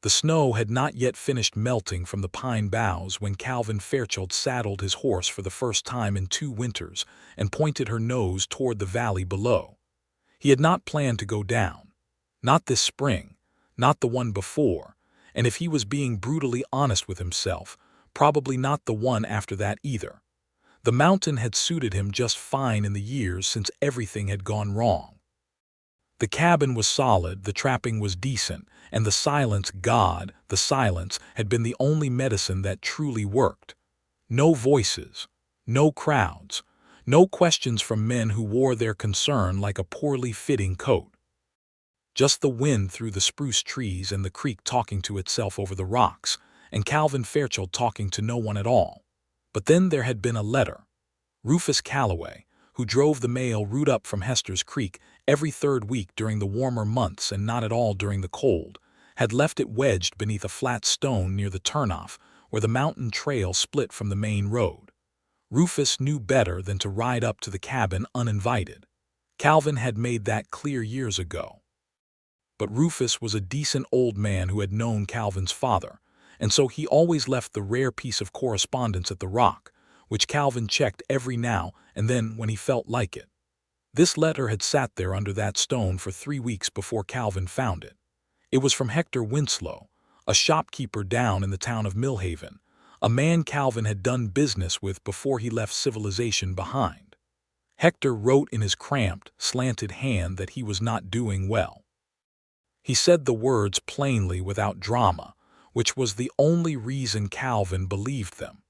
The snow had not yet finished melting from the pine boughs when Calvin Fairchild saddled his horse for the first time in 2 winters and pointed her nose toward the valley below. He had not planned to go down. Not this spring, not the one before, and if he was being brutally honest with himself, probably not the one after that either. The mountain had suited him just fine in the years since everything had gone wrong. The cabin was solid, the trapping was decent, and the silence, the silence, had been the only medicine that truly worked. No voices, no crowds, no questions from men who wore their concern like a poorly fitting coat. Just the wind through the spruce trees and the creek talking to itself over the rocks, and Calvin Fairchild talking to no one at all. But then there had been a letter. Rufus Calloway, who drove the mail route up from Hester's Creek every 3rd week during the warmer months and not at all during the cold, had left it wedged beneath a flat stone near the turnoff where the mountain trail split from the main road. Rufus knew better than to ride up to the cabin uninvited. Calvin had made that clear years ago. But Rufus was a decent old man who had known Calvin's father, and so he always left the rare piece of correspondence at the rock, which Calvin checked every now and then when he felt like it. This letter had sat there under that stone for 3 weeks before Calvin found it. It was from Eva Winslow, a shopkeeper down in the town of Millhaven, a man Calvin had done business with before he left civilization behind. Hector wrote in his cramped, slanted hand that he was not doing well. He said the words plainly without drama, which was the only reason Calvin believed them.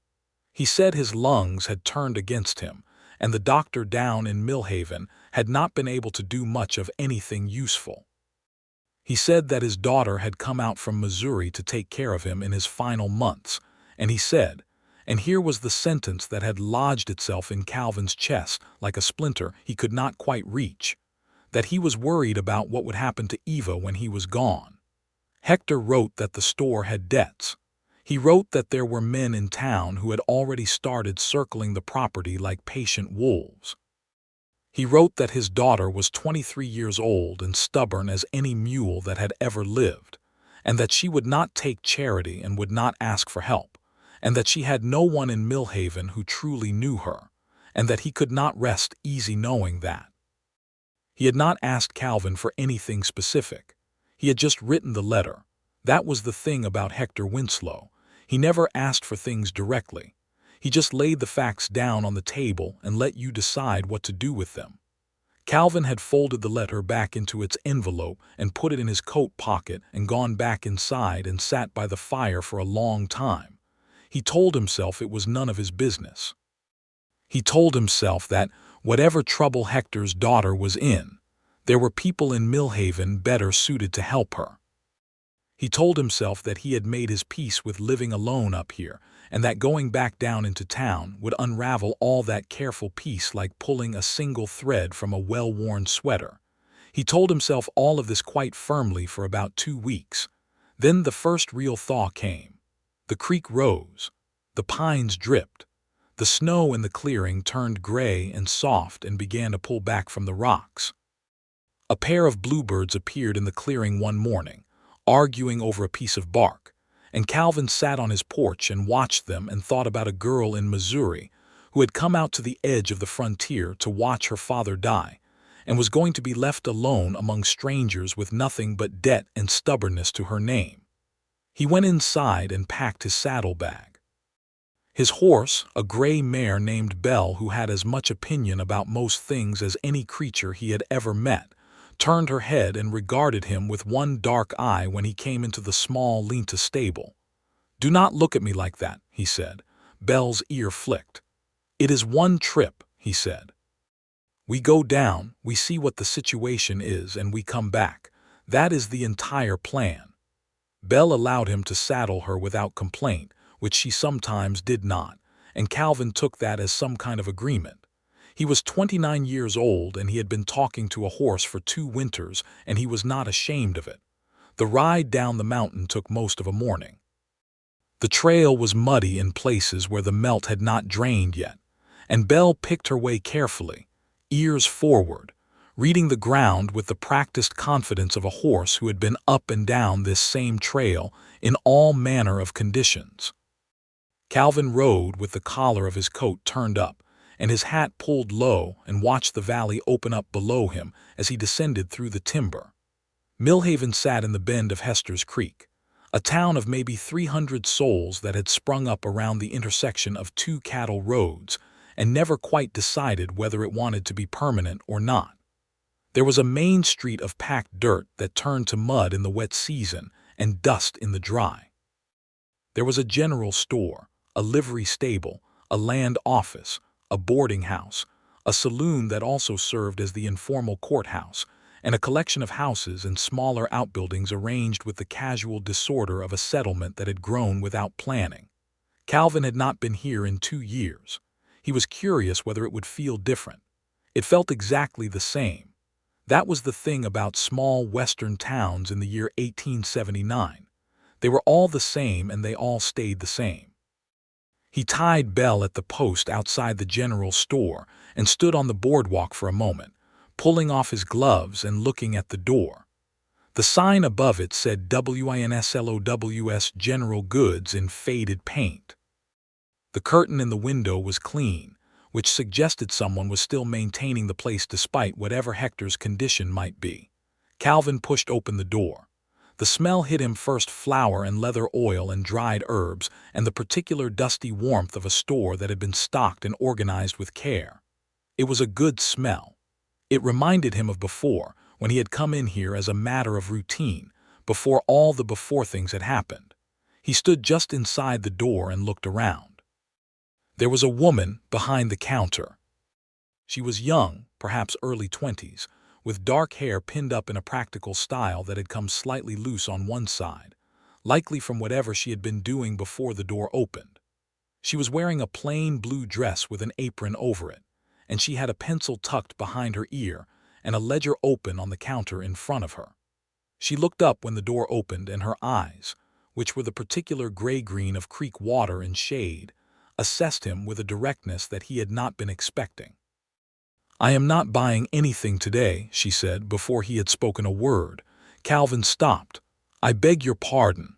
He said his lungs had turned against him, and the doctor down in Millhaven had not been able to do much of anything useful. He said that his daughter had come out from Missouri to take care of him in his final months, and he said, and here was the sentence that had lodged itself in Calvin's chest like a splinter he could not quite reach, that he was worried about what would happen to Eva when he was gone. Hector wrote that the store had debts. He wrote that there were men in town who had already started circling the property like patient wolves. He wrote that his daughter was 23 years old and stubborn as any mule that had ever lived, and that she would not take charity and would not ask for help, and that she had no one in Millhaven who truly knew her, and that he could not rest easy knowing that. He had not asked Calvin for anything specific. He had just written the letter. That was the thing about Hector Winslow. He never asked for things directly. He just laid the facts down on the table and let you decide what to do with them. Calvin had folded the letter back into its envelope and put it in his coat pocket and gone back inside and sat by the fire for a long time. He told himself it was none of his business. He told himself that, whatever trouble Hector's daughter was in, there were people in Millhaven better suited to help her. He told himself that he had made his peace with living alone up here, and that going back down into town would unravel all that careful peace like pulling a single thread from a well-worn sweater. He told himself all of this quite firmly for about 2 weeks. Then the first real thaw came. The creek rose. The pines dripped. The snow in the clearing turned gray and soft and began to pull back from the rocks. A pair of bluebirds appeared in the clearing one morning, arguing over a piece of bark, and Calvin sat on his porch and watched them and thought about a girl in Missouri who had come out to the edge of the frontier to watch her father die and was going to be left alone among strangers with nothing but debt and stubbornness to her name. He went inside and packed his saddlebag. His horse, a gray mare named Belle who had as much opinion about most things as any creature he had ever met, turned her head and regarded him with one dark eye when he came into the small lean-to stable. "Do not look at me like that," he said. Belle's ear flicked. "It is one trip," he said. "We go down, we see what the situation is, and we come back. That is the entire plan." Belle allowed him to saddle her without complaint, which she sometimes did not, and Calvin took that as some kind of agreement. He was 29 years old and he had been talking to a horse for 2 winters, and he was not ashamed of it. The ride down the mountain took most of a morning. The trail was muddy in places where the melt had not drained yet, and Belle picked her way carefully, ears forward, reading the ground with the practiced confidence of a horse who had been up and down this same trail in all manner of conditions. Calvin rode with the collar of his coat turned up and his hat pulled low and watched the valley open up below him as he descended through the timber. Millhaven sat in the bend of Hester's Creek, a town of maybe 300 souls that had sprung up around the intersection of two cattle roads and never quite decided whether it wanted to be permanent or not. There was a main street of packed dirt that turned to mud in the wet season and dust in the dry. There was a general store, a livery stable, a land office, a boarding house, a saloon that also served as the informal courthouse, and a collection of houses and smaller outbuildings arranged with the casual disorder of a settlement that had grown without planning. Calvin had not been here in 2 years. He was curious whether it would feel different. It felt exactly the same. That was the thing about small western towns in the year 1879. They were all the same and they all stayed the same. He tied Bell at the post outside the general store and stood on the boardwalk for a moment, pulling off his gloves and looking at the door. The sign above it said WINSLOWS General Goods in faded paint. The curtain in the window was clean, which suggested someone was still maintaining the place despite whatever Hector's condition might be. Calvin pushed open the door. The smell hit him first: flour and leather oil and dried herbs, and the particular dusty warmth of a store that had been stocked and organized with care. It was a good smell. It reminded him of before, when he had come in here as a matter of routine, before all the before things had happened. He stood just inside the door and looked around. There was a woman behind the counter. She was young, perhaps early 20s, with dark hair pinned up in a practical style that had come slightly loose on one side, likely from whatever she had been doing before the door opened. She was wearing a plain blue dress with an apron over it, and she had a pencil tucked behind her ear and a ledger open on the counter in front of her. She looked up when the door opened, and her eyes, which were the particular gray-green of creek water and shade, assessed him with a directness that he had not been expecting. "I am not buying anything today," she said before he had spoken a word. Calvin stopped. "I beg your pardon."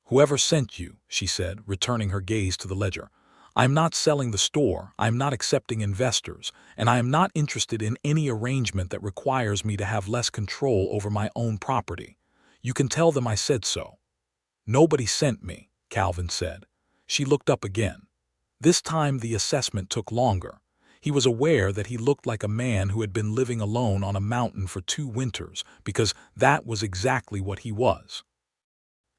"Whoever sent you," she said, returning her gaze to the ledger. "I am not selling the store, I am not accepting investors, and I am not interested in any arrangement that requires me to have less control over my own property. You can tell them I said so." "Nobody sent me," Calvin said. She looked up again. This time the assessment took longer. He was aware that he looked like a man who had been living alone on a mountain for 2 winters, because that was exactly what he was.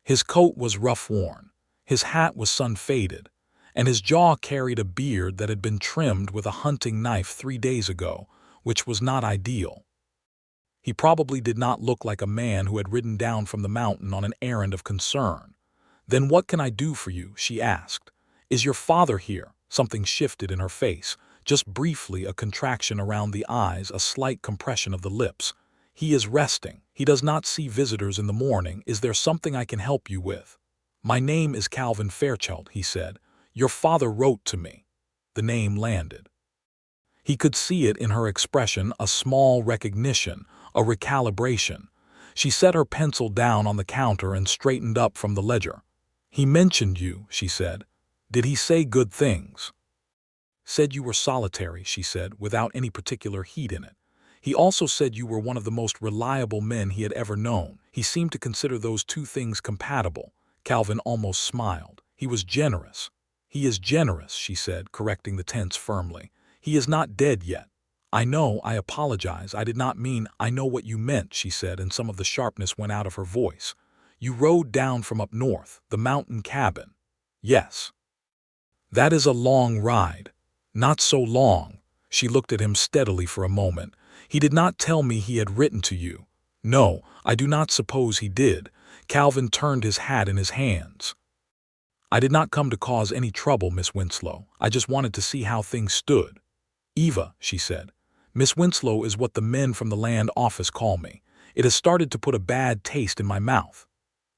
His coat was rough-worn, his hat was sun-faded, and his jaw carried a beard that had been trimmed with a hunting knife 3 days ago, which was not ideal. He probably did not look like a man who had ridden down from the mountain on an errand of concern. "Then what can I do for you?" she asked. "Is your father here?" Something shifted in her face. Just briefly, a contraction around the eyes, a slight compression of the lips. "He is resting. He does not see visitors in the morning. Is there something I can help you with?" "My name is Calvin Fairchild," he said. "Your father wrote to me." The name landed. He could see it in her expression, a small recognition, a recalibration. She set her pencil down on the counter and straightened up from the ledger. "He mentioned you," she said. "Did he say good things?" "Said you were solitary," she said, without any particular heat in it. "He also said you were one of the most reliable men he had ever known. He seemed to consider those 2 things compatible." Calvin almost smiled. "He was generous." "He is generous," she said, correcting the tense firmly. "He is not dead yet." "I know, I apologize, I did not mean—" "I know what you meant," she said, and some of the sharpness went out of her voice. "You rode down from up north, the mountain cabin." "Yes." "That is a long ride." "Not so long." She looked at him steadily for a moment. "He did not tell me he had written to you." "No, I do not suppose he did." Calvin turned his hat in his hands. "I did not come to cause any trouble, Miss Winslow. I just wanted to see how things stood." "Eva," she said. "Miss Winslow is what the men from the land office call me. It has started to put a bad taste in my mouth."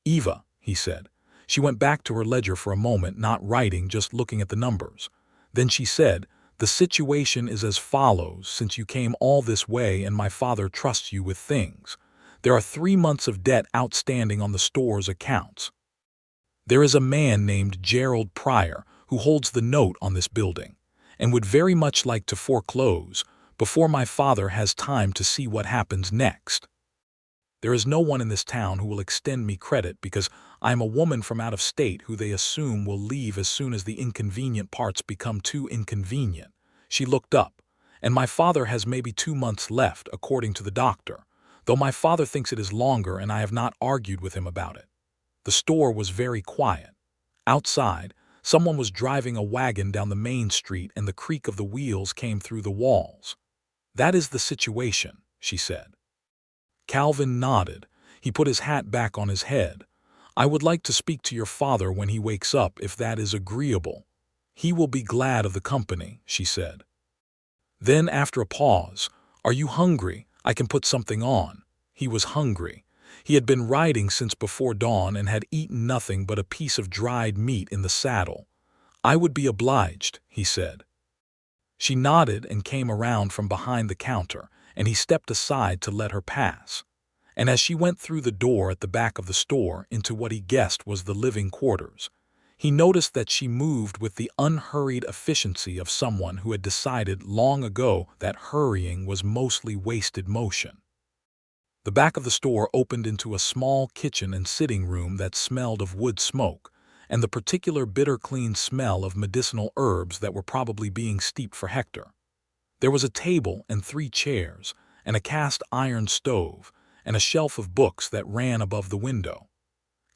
"Eva," he said. She went back to her ledger for a moment, not writing, just looking at the numbers. Then she said, The situation is as follows: since you came all this way and my father trusts you with things, there are 3 months of debt outstanding on the store's accounts. There is a man named Gerald Pryor who holds the note on this building and would very much like to foreclose before my father has time to see what happens next. There is no one in this town who will extend me credit because I am a woman from out of state who they assume will leave as soon as the inconvenient parts become too inconvenient. She looked up, and my father has maybe 2 months left, according to the doctor, though my father thinks it is longer and I have not argued with him about it. The store was very quiet. Outside, someone was driving a wagon down the main street and the creak of the wheels came through the walls. "That is the situation," she said. Calvin nodded. He put his hat back on his head. "I would like to speak to your father when he wakes up, if that is agreeable." "He will be glad of the company," she said. Then, after a pause, "Are you hungry? I can put something on." He was hungry. He had been riding since before dawn and had eaten nothing but a piece of dried meat in the saddle. "I would be obliged," he said. She nodded and came around from behind the counter, and he stepped aside to let her pass. And as she went through the door at the back of the store into what he guessed was the living quarters, he noticed that she moved with the unhurried efficiency of someone who had decided long ago that hurrying was mostly wasted motion. The back of the store opened into a small kitchen and sitting room that smelled of wood smoke, and the particular bitter clean smell of medicinal herbs that were probably being steeped for Hector. There was a table and 3 chairs, and a cast iron stove, and a shelf of books that ran above the window.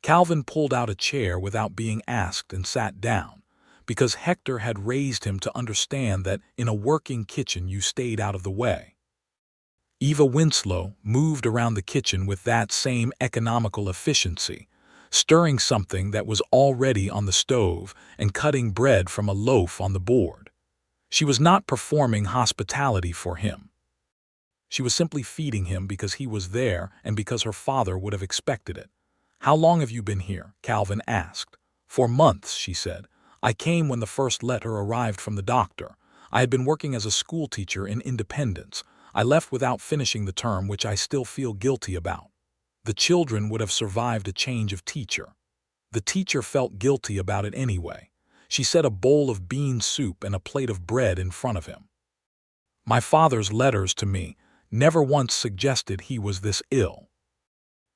Calvin pulled out a chair without being asked and sat down, because Hector had raised him to understand that in a working kitchen you stayed out of the way. Eva Winslow moved around the kitchen with that same economical efficiency, stirring something that was already on the stove and cutting bread from a loaf on the board. She was not performing hospitality for him. She was simply feeding him because he was there and because her father would have expected it. "How long have you been here?" Calvin asked. "For months," she said. "I came when the first letter arrived from the doctor. I had been working as a schoolteacher in Independence. I left without finishing the term, which I still feel guilty about. The children would have survived a change of teacher. The teacher felt guilty about it anyway." She set a bowl of bean soup and a plate of bread in front of him. "My father's letters to me never once suggested he was this ill.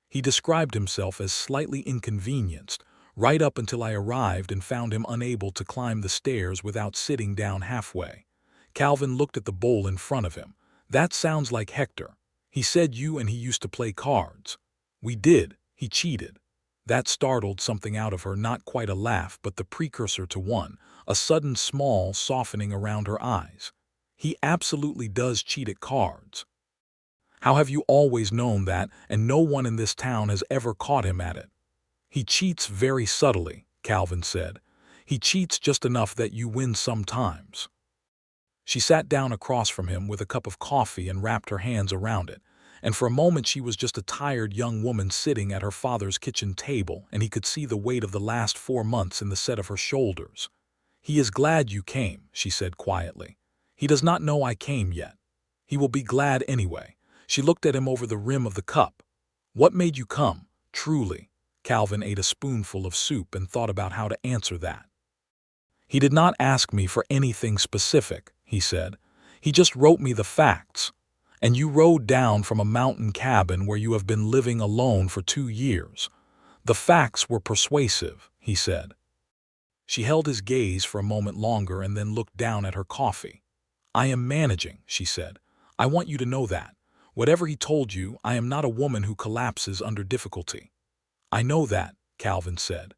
He described himself as slightly inconvenienced, right up until I arrived and found him unable to climb the stairs without sitting down halfway." Calvin looked at the bowl in front of him. "That sounds like Hector. He said you and he used to play cards." "We did. He cheated." That startled something out of her, not quite a laugh, but the precursor to one, a sudden small softening around her eyes. "He absolutely does cheat at cards." "How have you always known that, and no one in this town has ever caught him at it?" "He cheats very subtly," Calvin said. "He cheats just enough that you win sometimes." She sat down across from him with a cup of coffee and wrapped her hands around it, and for a moment she was just a tired young woman sitting at her father's kitchen table, and he could see the weight of the last 4 months in the set of her shoulders. "He is glad you came," she said quietly. "He does not know I came yet. He will be glad anyway." She looked at him over the rim of the cup. "What made you come, truly?" Calvin ate a spoonful of soup and thought about how to answer that. "He did not ask me for anything specific," he said. "He just wrote me the facts. And you rode down from a mountain cabin where you have been living alone for 2 years. The facts were persuasive," he said. She held his gaze for a moment longer and then looked down at her coffee. "I am managing," she said. "I want you to know that. Whatever he told you, I am not a woman who collapses under difficulty." "I know that," Calvin said.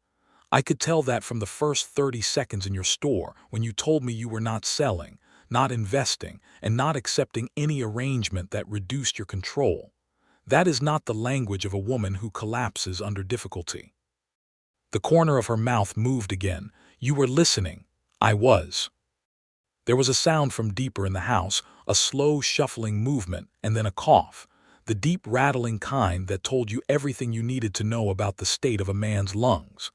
"I could tell that from the first 30 seconds in your store when you told me you were not selling, not investing, and not accepting any arrangement that reduced your control. That is not the language of a woman who collapses under difficulty." The corner of her mouth moved again. "You were listening." "I was." There was a sound from deeper in the house, a slow shuffling movement, and then a cough, the deep rattling kind that told you everything you needed to know about the state of a man's lungs.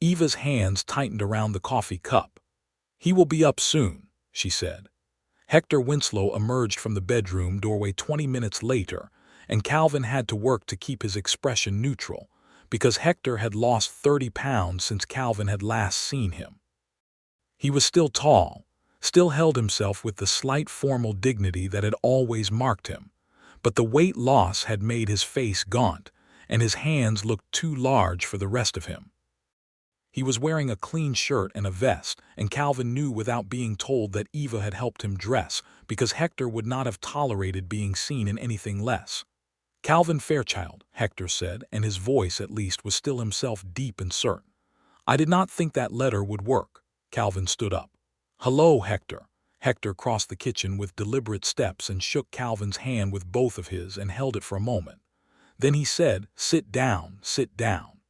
Eva's hands tightened around the coffee cup. "He will be up soon," she said. Hector Winslow emerged from the bedroom doorway 20 minutes later, and Calvin had to work to keep his expression neutral, because Hector had lost 30 pounds since Calvin had last seen him. He was still tall, still held himself with the slight formal dignity that had always marked him, but the weight loss had made his face gaunt, and his hands looked too large for the rest of him. He was wearing a clean shirt and a vest, and Calvin knew without being told that Eva had helped him dress, because Hector would not have tolerated being seen in anything less. "Calvin Fairchild," Hector said, and his voice at least was still himself, deep and certain. "I did not think that letter would work." Calvin stood up. "Hello, Hector." Hector crossed the kitchen with deliberate steps and shook Calvin's hand with both of his and held it for a moment. Then he said, "Sit down, sit down."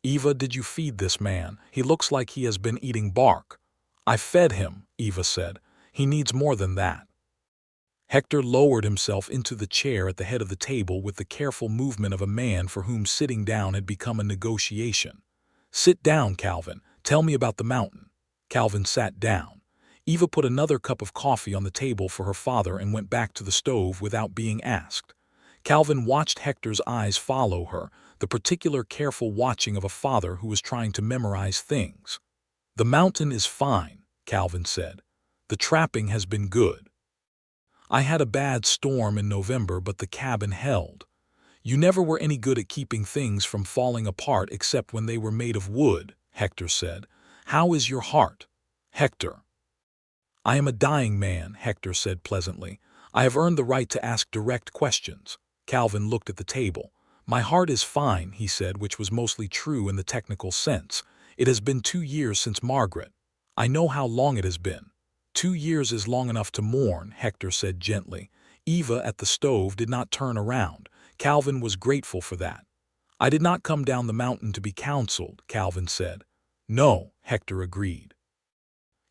"Eva, did you feed this man? He looks like he has been eating bark." "I fed him," Eva said. "He needs more than that." Hector lowered himself into the chair at the head of the table with the careful movement of a man for whom sitting down had become a negotiation. "Sit down, Calvin. Tell me about the mountain." Calvin sat down. Eva put another cup of coffee on the table for her father and went back to the stove without being asked. Calvin watched Hector's eyes follow her, the particular careful watching of a father who was trying to memorize things. "The mountain is fine," Calvin said. "The trapping has been good. I had a bad storm in November, but the cabin held. You never were any good at keeping things from falling apart except when they were made of wood," Hector said. "How is your heart, Hector?" "I am a dying man," Hector said pleasantly. "I have earned the right to ask direct questions." Calvin looked at the table. "My heart is fine," he said, which was mostly true in the technical sense. "It has been 2 years since Margaret. I know how long it has been." 2 years is long enough to mourn," Hector said gently. Eva at the stove did not turn around. Calvin was grateful for that. "I did not come down the mountain to be counseled," Calvin said. "No," Hector agreed.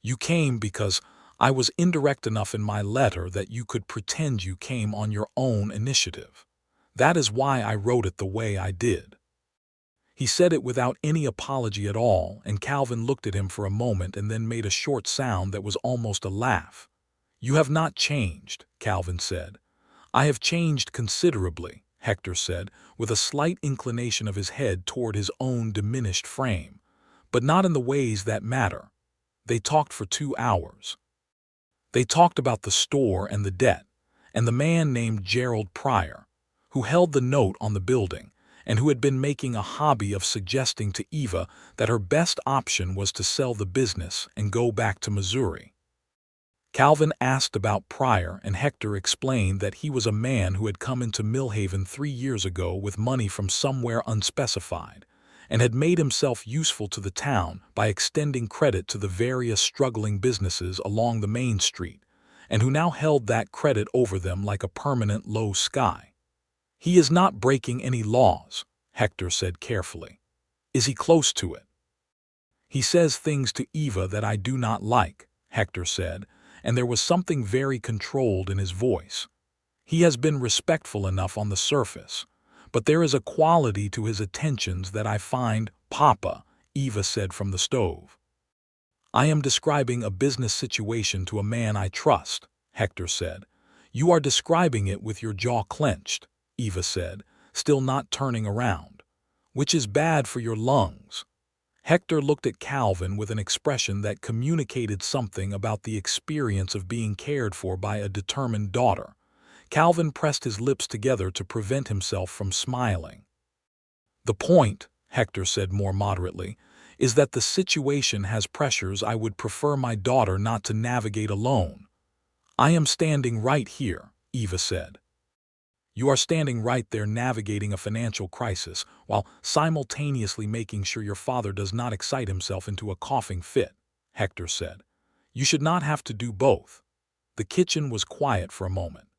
"You came because I was indirect enough in my letter that you could pretend you came on your own initiative. That is why I wrote it the way I did." He said it without any apology at all, and Calvin looked at him for a moment and then made a short sound that was almost a laugh. "You have not changed," Calvin said. "I have changed considerably," Hector said, with a slight inclination of his head toward his own diminished frame. "But not in the ways that matter." They talked for 2 hours. They talked about the store and the debt, and the man named Gerald Pryor, who held the note on the building, and who had been making a hobby of suggesting to Eva that her best option was to sell the business and go back to Missouri. Calvin asked about Pryor, and Hector explained that he was a man who had come into Millhaven 3 years ago with money from somewhere unspecified, and had made himself useful to the town by extending credit to the various struggling businesses along the main street, and who now held that credit over them like a permanent low sky. "He is not breaking any laws," Hector said carefully. "Is he close to it?" "He says things to Eva that I do not like," Hector said, and there was something very controlled in his voice. "He has been respectful enough on the surface, but there is a quality to his attentions that I find—" "Papa," Eva said from the stove. "I am describing a business situation to a man I trust," Hector said. "You are describing it with your jaw clenched," Eva said, still not turning around. "Which is bad for your lungs." Hector looked at Calvin with an expression that communicated something about the experience of being cared for by a determined daughter. Calvin pressed his lips together to prevent himself from smiling. "The point," Hector said more moderately, "is that the situation has pressures I would prefer my daughter not to navigate alone." "I am standing right here," Eva said. "You are standing right there navigating a financial crisis while simultaneously making sure your father does not excite himself into a coughing fit," Hector said. "You should not have to do both." The kitchen was quiet for a moment.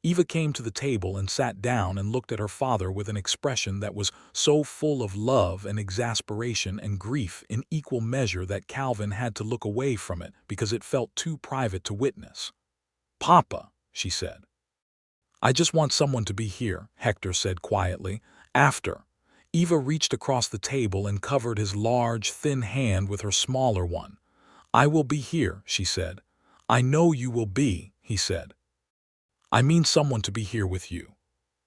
Eva came to the table and sat down and looked at her father with an expression that was so full of love and exasperation and grief in equal measure that Calvin had to look away from it because it felt too private to witness. "Papa," she said. "I just want someone to be here," Hector said quietly. "After." Eva reached across the table and covered his large, thin hand with her smaller one. "I will be here," she said. "I know you will be," he said. "I mean someone to be here with you."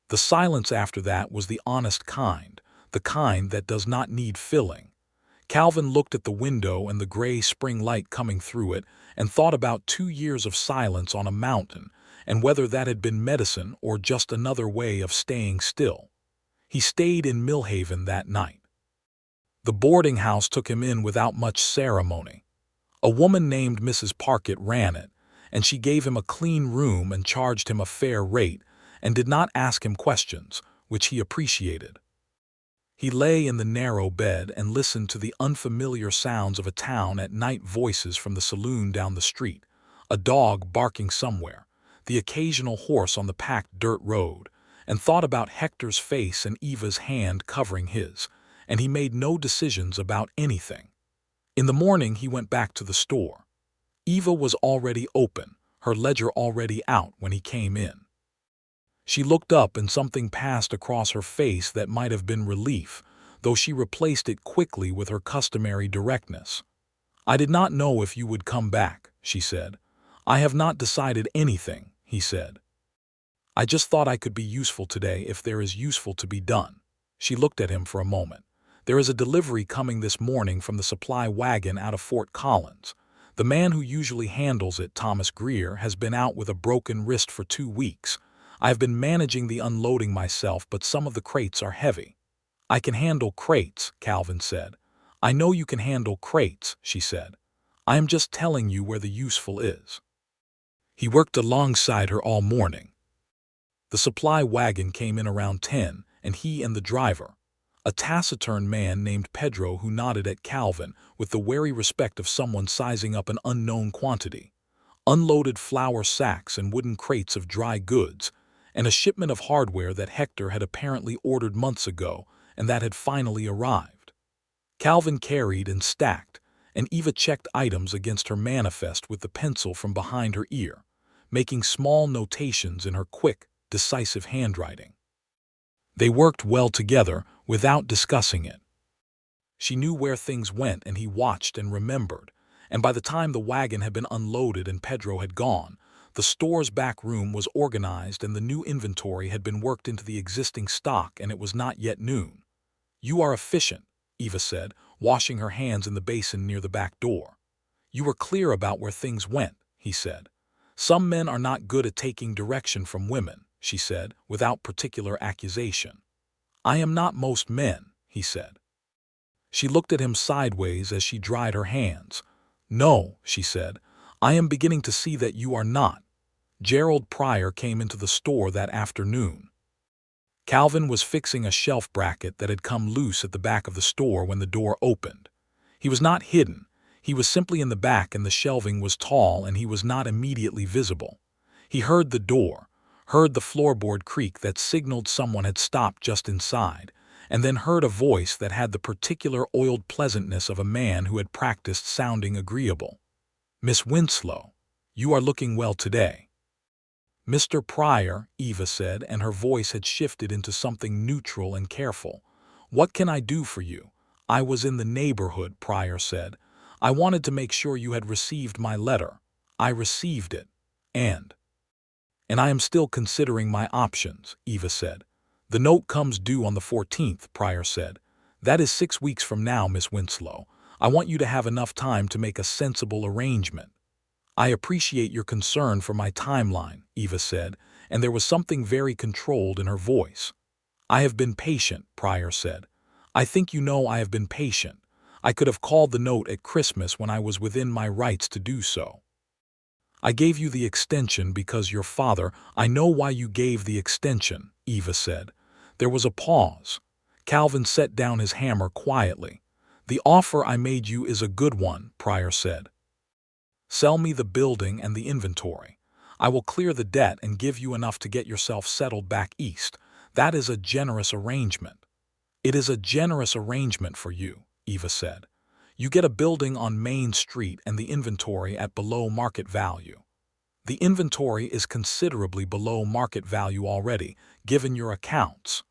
The silence after that was the honest kind, the kind that does not need filling. Calvin looked at the window and the gray spring light coming through it and thought about 2 years of silence on a mountain and whether that had been medicine or just another way of staying still. He stayed in Millhaven that night. The boarding house took him in without much ceremony. A woman named Mrs. Parkett ran it, and she gave him a clean room and charged him a fair rate and did not ask him questions, which he appreciated. He lay in the narrow bed and listened to the unfamiliar sounds of a town at night, voices from the saloon down the street, a dog barking somewhere, the occasional horse on the packed dirt road, and thought about Hector's face and Eva's hand covering his, and he made no decisions about anything. In the morning he went back to the store. Eva was already open, her ledger already out when he came in. She looked up and something passed across her face that might have been relief, though she replaced it quickly with her customary directness. "I did not know if you would come back," she said. "I have not decided anything," he said. "I just thought I could be useful today if there is useful to be done." She looked at him for a moment. "There is a delivery coming this morning from the supply wagon out of Fort Collins. The man who usually handles it, Thomas Greer, has been out with a broken wrist for 2 weeks. I have been managing the unloading myself, but some of the crates are heavy." "I can handle crates," Calvin said. "I know you can handle crates," she said. "I am just telling you where the useful is." He worked alongside her all morning. The supply wagon came in around 10, and he and the driver, a taciturn man named Pedro who nodded at Calvin with the wary respect of someone sizing up an unknown quantity, unloaded flour sacks and wooden crates of dry goods, and a shipment of hardware that Hector had apparently ordered months ago and that had finally arrived. Calvin carried and stacked, and Eva checked items against her manifest with the pencil from behind her ear, making small notations in her quick, decisive handwriting. They worked well together without discussing it. She knew where things went and he watched and remembered, and by the time the wagon had been unloaded and Pedro had gone, the store's back room was organized and the new inventory had been worked into the existing stock, and it was not yet noon. "You are efficient," Eva said, washing her hands in the basin near the back door. "You were clear about where things went," he said. "Some men are not good at taking direction from women," she said, without particular accusation. "I am not most men," he said. She looked at him sideways as she dried her hands. "No," she said, "I am beginning to see that you are not." Gerald Pryor came into the store that afternoon. Calvin was fixing a shelf bracket that had come loose at the back of the store when the door opened. He was not hidden. He was simply in the back, and the shelving was tall and he was not immediately visible. He heard the door, heard the floorboard creak that signaled someone had stopped just inside, and then heard a voice that had the particular oiled pleasantness of a man who had practiced sounding agreeable. "Miss Winslow, you are looking well today." "Mr. Pryor," Eva said, and her voice had shifted into something neutral and careful. "What can I do for you?" "I was in the neighborhood," Pryor said. "I wanted to make sure you had received my letter." "I received it. And I am still considering my options," Eva said. "The note comes due on the 14th, Pryor said. "That is 6 weeks from now, Miss Winslow. I want you to have enough time to make a sensible arrangement." "I appreciate your concern for my timeline," Eva said, and there was something very controlled in her voice. "I have been patient," Pryor said. "I think you know I have been patient. I could have called the note at Christmas when I was within my rights to do so. I gave you the extension because your father—" "I know why you gave the extension," Eva said. There was a pause. Calvin set down his hammer quietly. "The offer I made you is a good one," Pryor said. "Sell me the building and the inventory. I will clear the debt and give you enough to get yourself settled back east. That is a generous arrangement." "It is a generous arrangement for you," Eva said. "You get a building on Main Street and the inventory at below market value." "The inventory is considerably below market value already, given your accounts."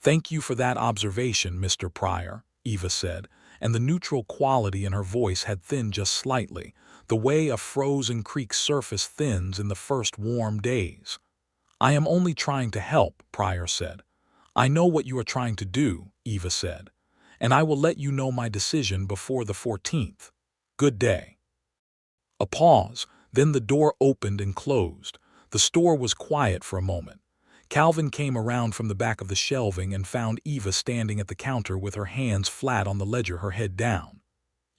"Thank you for that observation, Mr. Pryor," Eva said, and the neutral quality in her voice had thinned just slightly, the way a frozen creek's surface thins in the first warm days. I am only trying to help, Pryor said. I know what you are trying to do, Eva said, and I will let you know my decision before the 14th. Good day. A pause, then the door opened and closed. The store was quiet for a moment. Calvin came around from the back of the shelving and found Eva standing at the counter with her hands flat on the ledger, her head down.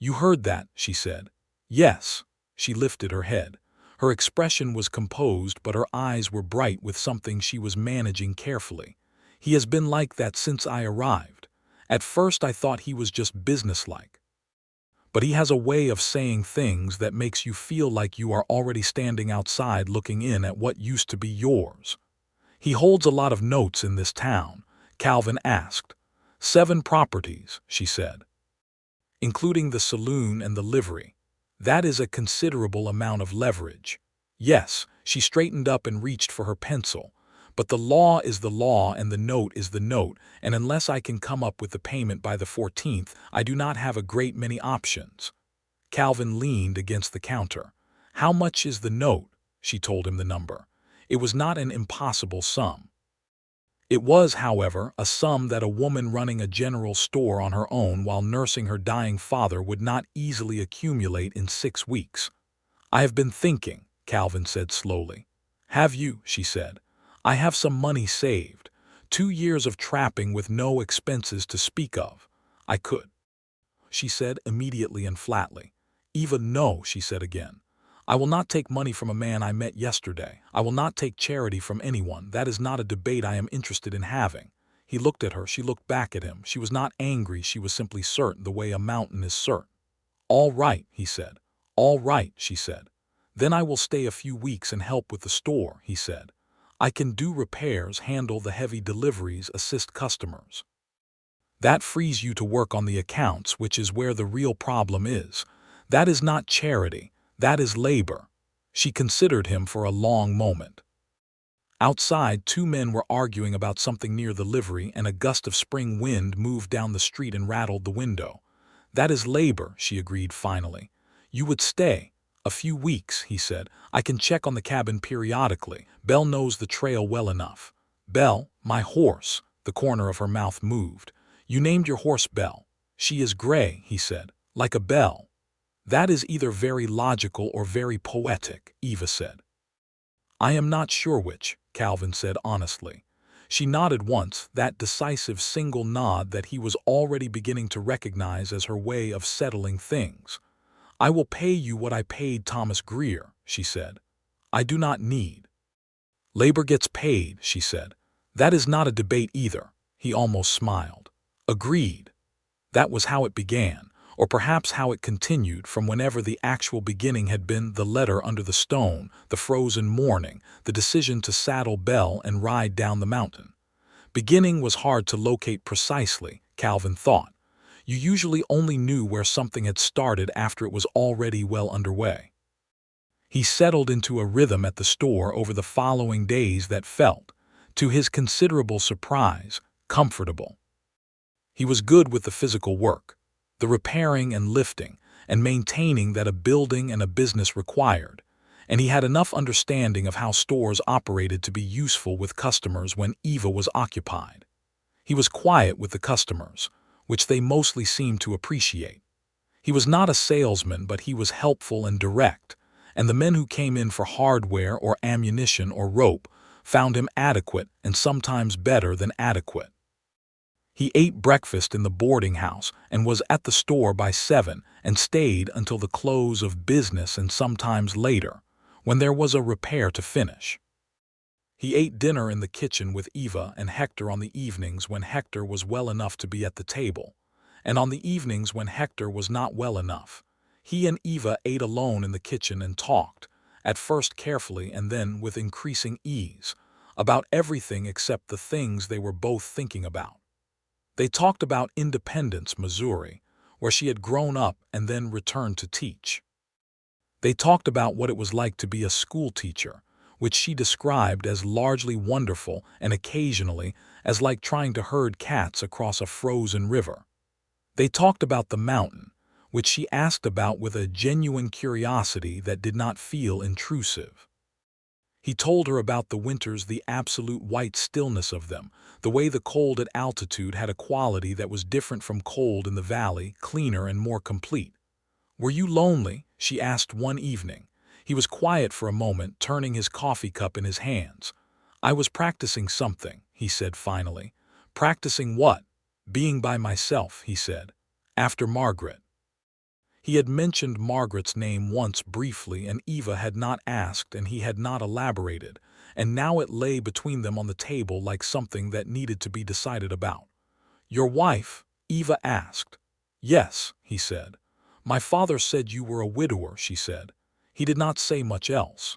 You heard that, she said. Yes. She lifted her head. Her expression was composed, but her eyes were bright with something she was managing carefully. He has been like that since I arrived. At first I thought he was just businesslike. But he has a way of saying things that makes you feel like you are already standing outside looking in at what used to be yours. He holds a lot of notes in this town, Calvin asked. 7 properties, she said, including the saloon and the livery. That is a considerable amount of leverage. Yes, she straightened up and reached for her pencil. But the law is the law and the note is the note, and unless I can come up with the payment by the 14th, I do not have a great many options. Calvin leaned against the counter. How much is the note? She told him the number. It was not an impossible sum. It was, however, a sum that a woman running a general store on her own while nursing her dying father would not easily accumulate in 6 weeks. I have been thinking, Calvin said slowly. Have you? She said. I have some money saved. 2 years of trapping with no expenses to speak of. I could. She said immediately and flatly. Eva, no, she said again. I will not take money from a man I met yesterday. I will not take charity from anyone. That is not a debate I am interested in having. He looked at her. She looked back at him. She was not angry. She was simply certain, the way a mountain is certain. All right, he said. All right, she said. Then I will stay a few weeks and help with the store, he said. I can do repairs, handle the heavy deliveries, assist customers. That frees you to work on the accounts, which is where the real problem is. That is not charity. That is labor. She considered him for a long moment. Outside, 2 men were arguing about something near the livery, and a gust of spring wind moved down the street and rattled the window. That is labor, she agreed finally. You would stay. A few weeks, he said. I can check on the cabin periodically. Belle knows the trail well enough. Belle, my horse. The corner of her mouth moved. You named your horse Belle. She is gray, he said, like a bell. That is either very logical or very poetic, Eva said. I am not sure which, Calvin said honestly. She nodded once, that decisive single nod that he was already beginning to recognize as her way of settling things. I will pay you what I paid Thomas Greer, she said. I do not need. Labor gets paid, she said. That is not a debate either. He almost smiled. Agreed. That was how it began, or perhaps how it continued from whenever the actual beginning had been, the letter under the stone, the frozen morning, the decision to saddle Belle and ride down the mountain. Beginning was hard to locate precisely, Calvin thought. You usually only knew where something had started after it was already well underway. He settled into a rhythm at the store over the following days that felt, to his considerable surprise, comfortable. He was good with the physical work, the repairing and lifting, and maintaining that a building and a business required, and he had enough understanding of how stores operated to be useful with customers when Eva was occupied. He was quiet with the customers, which they mostly seemed to appreciate. He was not a salesman, but he was helpful and direct, and the men who came in for hardware or ammunition or rope found him adequate and sometimes better than adequate. He ate breakfast in the boarding house and was at the store by 7 and stayed until the close of business and sometimes later, when there was a repair to finish. He ate dinner in the kitchen with Eva and Hector on the evenings when Hector was well enough to be at the table, and on the evenings when Hector was not well enough. He and Eva ate alone in the kitchen and talked, at first carefully and then with increasing ease, about everything except the things they were both thinking about. They talked about Independence, Missouri, where she had grown up and then returned to teach. They talked about what it was like to be a school teacher, which she described as largely wonderful and occasionally as like trying to herd cats across a frozen river. They talked about the mountain, which she asked about with a genuine curiosity that did not feel intrusive. He told her about the winters, the absolute white stillness of them, the way the cold at altitude had a quality that was different from cold in the valley, cleaner and more complete. "Were you lonely?" she asked one evening. He was quiet for a moment, turning his coffee cup in his hands. "I was practicing something," he said finally. "Practicing what?" "Being by myself," he said. "After Margaret." He had mentioned Margaret's name once briefly, and Eva had not asked and he had not elaborated, and now it lay between them on the table like something that needed to be decided about. "Your wife?" Eva asked. "Yes," he said. "My father said you were a widower," she said. He did not say much else.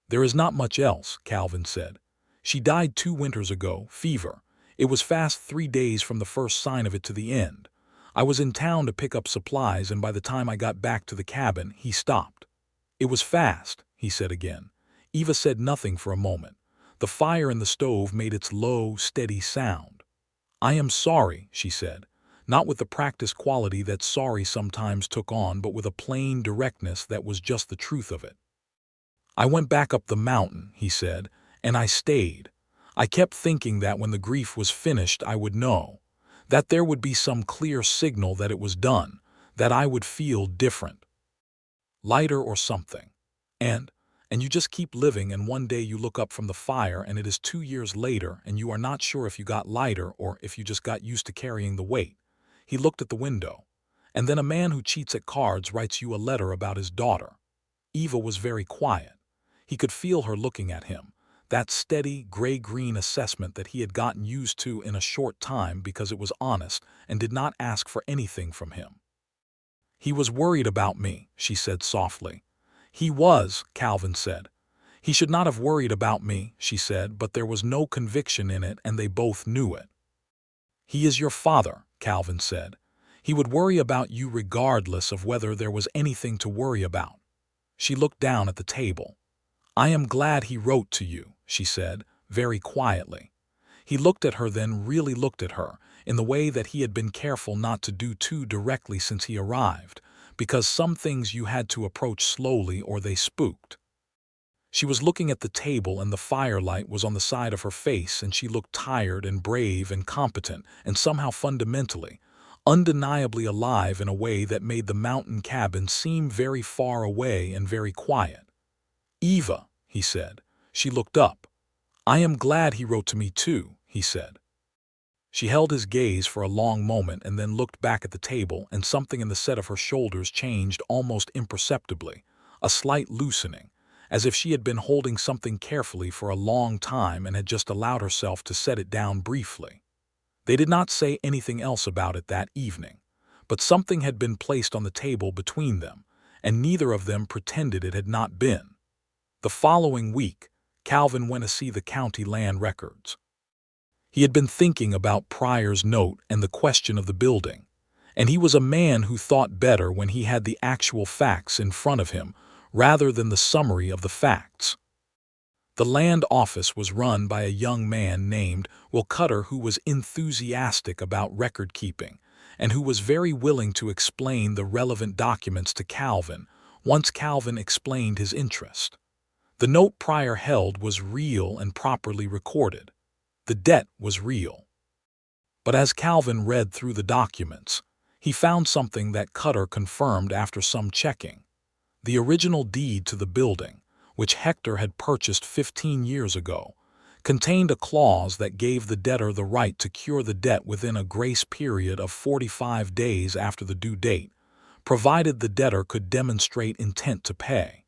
"There is not much else," Calvin said. "She died 2 winters ago, fever. It was fast 3 days from the first sign of it to the end. I was in town to pick up supplies, and by the time I got back to the cabin, he stopped." "It was fast," he said again. Eva said nothing for a moment. The fire in the stove made its low, steady sound. "I am sorry," she said, not with the practiced quality that sorry sometimes took on, but with a plain directness that was just the truth of it. "I went back up the mountain," he said, "and I stayed. I kept thinking that when the grief was finished I would know, that there would be some clear signal that it was done, that I would feel different, lighter or something. And you just keep living, and one day you look up from the fire and it is 2 years later and you are not sure if you got lighter or if you just got used to carrying the weight." He looked at the window. "And then a man who cheats at cards writes you a letter about his daughter." Eva was very quiet. He could feel her looking at him, that steady, gray-green assessment that he had gotten used to in a short time because it was honest and did not ask for anything from him. "He was worried about me," she said softly. "He was," Calvin said. "He should not have worried about me," she said, but there was no conviction in it and they both knew it. "He is your father," Calvin said. "He would worry about you regardless of whether there was anything to worry about." She looked down at the table. "I am glad he wrote to you," she said, very quietly. He looked at her, then really looked at her, in the way that he had been careful not to do too directly since he arrived, because some things you had to approach slowly or they spooked. She was looking at the table and the firelight was on the side of her face, and she looked tired and brave and competent and somehow fundamentally, undeniably alive in a way that made the mountain cabin seem very far away and very quiet. "Eva," he said. She looked up. "I am glad he wrote to me too," he said. She held his gaze for a long moment and then looked back at the table, and something in the set of her shoulders changed almost imperceptibly, a slight loosening, as if she had been holding something carefully for a long time and had just allowed herself to set it down briefly. They did not say anything else about it that evening, but something had been placed on the table between them, and neither of them pretended it had not been. The following week, Calvin went to see the county land records. He had been thinking about Pryor's note and the question of the building, and he was a man who thought better when he had the actual facts in front of him rather than the summary of the facts. The land office was run by a young man named Will Cutter, who was enthusiastic about record keeping and who was very willing to explain the relevant documents to Calvin once Calvin explained his interest. The note Pryor held was real and properly recorded. The debt was real. But as Calvin read through the documents, he found something that Cutter confirmed after some checking. The original deed to the building, which Hector had purchased 15 years ago, contained a clause that gave the debtor the right to cure the debt within a grace period of 45 days after the due date, provided the debtor could demonstrate intent to pay.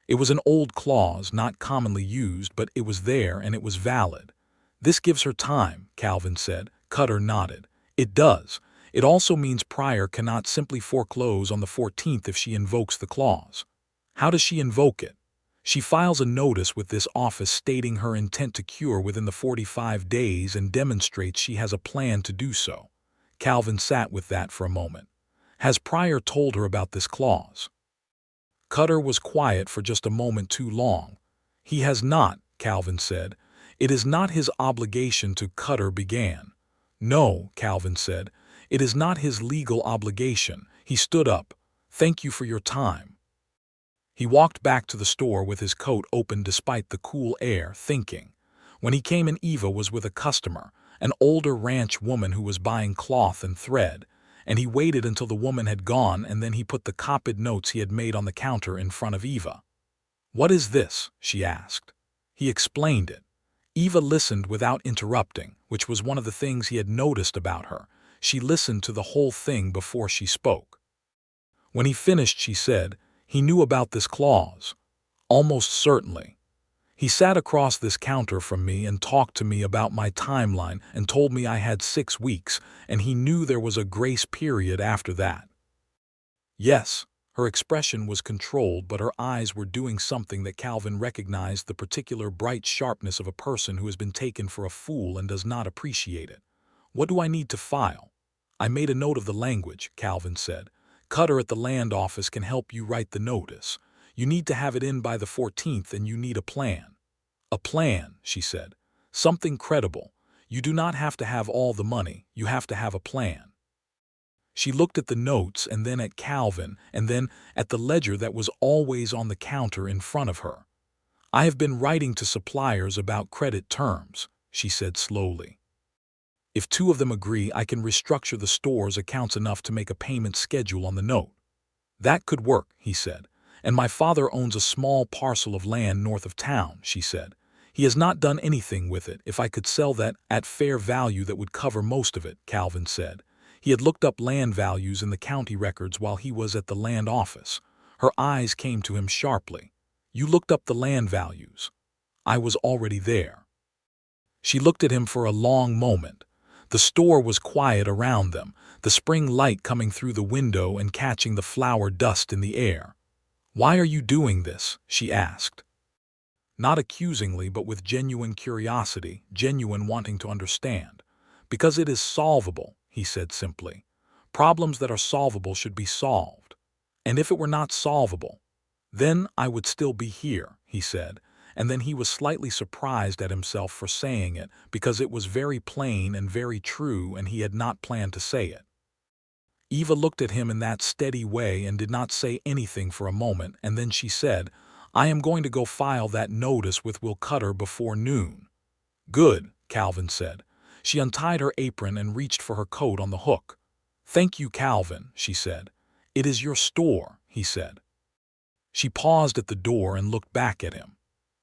It was an old clause, not commonly used, but it was there and it was valid. "This gives her time," Calvin said. Cutter nodded. "It does. It also means Pryor cannot simply foreclose on the 14th if she invokes the clause." "How does she invoke it?" "She files a notice with this office stating her intent to cure within the 45 days and demonstrates she has a plan to do so." Calvin sat with that for a moment. "Has Pryor told her about this clause?" Cutter was quiet for just a moment too long. "He has not," Calvin said. "It is not his obligation to." Cutter began. "No," Calvin said. It is not his legal obligation. He stood up. Thank you for your time. He walked back to the store with his coat open despite the cool air, thinking. When he came in, Eva was with a customer, an older ranch woman who was buying cloth and thread, and he waited until the woman had gone, and then he put the copied notes he had made on the counter in front of Eva. "What is this?" she asked. He explained it. Eva listened without interrupting, which was one of the things he had noticed about her. She listened to the whole thing before she spoke. When he finished, she said, "He knew about this clause." "Almost certainly. He sat across this counter from me and talked to me about my timeline and told me I had 6 weeks, and he knew there was a grace period after that." Yes, her expression was controlled, but her eyes were doing something that Calvin recognized, the particular bright sharpness of a person who has been taken for a fool and does not appreciate it. "What do I need to file?" "I made a note of the language," Calvin said. "Cutter at the land office can help you write the notice. You need to have it in by the 14th, and you need a plan." "A plan," she said. "Something credible. You do not have to have all the money. You have to have a plan." She looked at the notes and then at Calvin and then at the ledger that was always on the counter in front of her. "I have been writing to suppliers about credit terms," she said slowly. "If 2 of them agree, I can restructure the store's accounts enough to make a payment schedule on the note." "That could work," he said. "And my father owns a small parcel of land north of town," she said. "He has not done anything with it. If I could sell that at fair value, that would cover most of it," Calvin said. He had looked up land values in the county records while he was at the land office. Her eyes came to him sharply. "You looked up the land values?" "I was already there." She looked at him for a long moment. The store was quiet around them, the spring light coming through the window and catching the flower dust in the air. "Why are you doing this?" she asked. Not accusingly, but with genuine curiosity, genuine wanting to understand. "Because it is solvable," he said simply. "Problems that are solvable should be solved. And if it were not solvable, then I would still be here," he said, and then he was slightly surprised at himself for saying it, because it was very plain and very true, and he had not planned to say it. Eva looked at him in that steady way and did not say anything for a moment, and then she said, "I am going to go file that notice with Will Cutter before noon." "Good," Calvin said. She untied her apron and reached for her coat on the hook. "Thank you, Calvin," she said. "It is your store," he said. She paused at the door and looked back at him.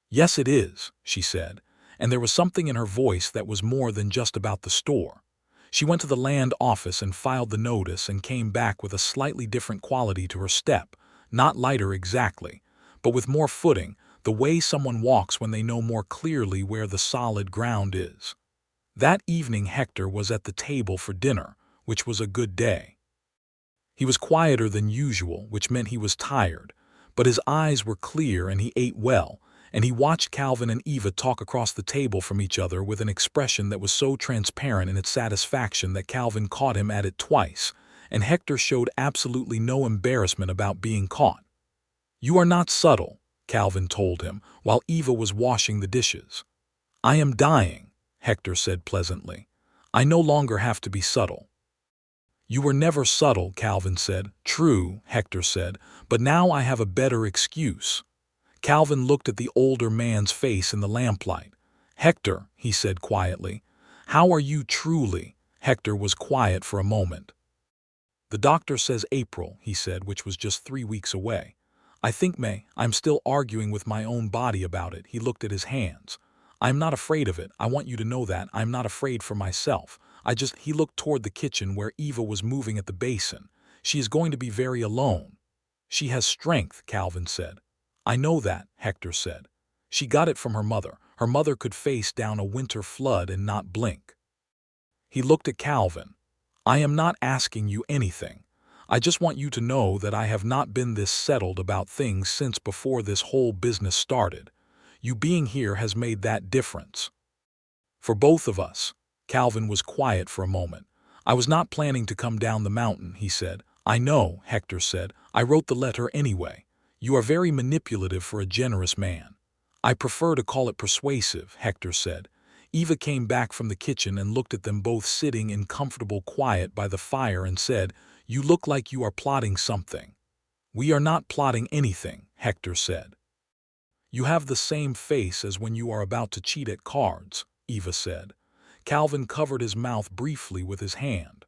"Yes, it is," she said, and there was something in her voice that was more than just about the store. She went to the land office and filed the notice and came back with a slightly different quality to her step, not lighter exactly, but with more footing, the way someone walks when they know more clearly where the solid ground is. That evening Hector was at the table for dinner, which was a good day. He was quieter than usual, which meant he was tired, but his eyes were clear and he ate well, and he watched Calvin and Eva talk across the table from each other with an expression that was so transparent in its satisfaction that Calvin caught him at it twice, and Hector showed absolutely no embarrassment about being caught. "You are not subtle," Calvin told him, while Eva was washing the dishes. "I am dying," Hector said pleasantly. "I no longer have to be subtle." "You were never subtle," Calvin said. "True," Hector said, "but now I have a better excuse." Calvin looked at the older man's face in the lamplight. "Hector," he said quietly, "how are you truly?" Hector was quiet for a moment. "The doctor says April," he said, which was just 3 weeks away. "I think May. I'm still arguing with my own body about it." He looked at his hands. "I'm not afraid of it. I want you to know that. I'm not afraid for myself. He looked toward the kitchen where Eva was moving at the basin. "She is going to be very alone." "She has strength," Calvin said. "I know that," Hector said. "She got it from her mother. Her mother could face down a winter flood and not blink." He looked at Calvin. "I am not asking you anything. I just want you to know that I have not been this settled about things since before this whole business started. You being here has made that difference. For both of us." Calvin was quiet for a moment. "I was not planning to come down the mountain," he said. "I know," Hector said. "I wrote the letter anyway. You are very manipulative for a generous man." "I prefer to call it persuasive," Hector said. Eva came back from the kitchen and looked at them both sitting in comfortable quiet by the fire and said, "You look like you are plotting something." "We are not plotting anything," Hector said. "You have the same face as when you are about to cheat at cards," Eva said. Calvin covered his mouth briefly with his hand.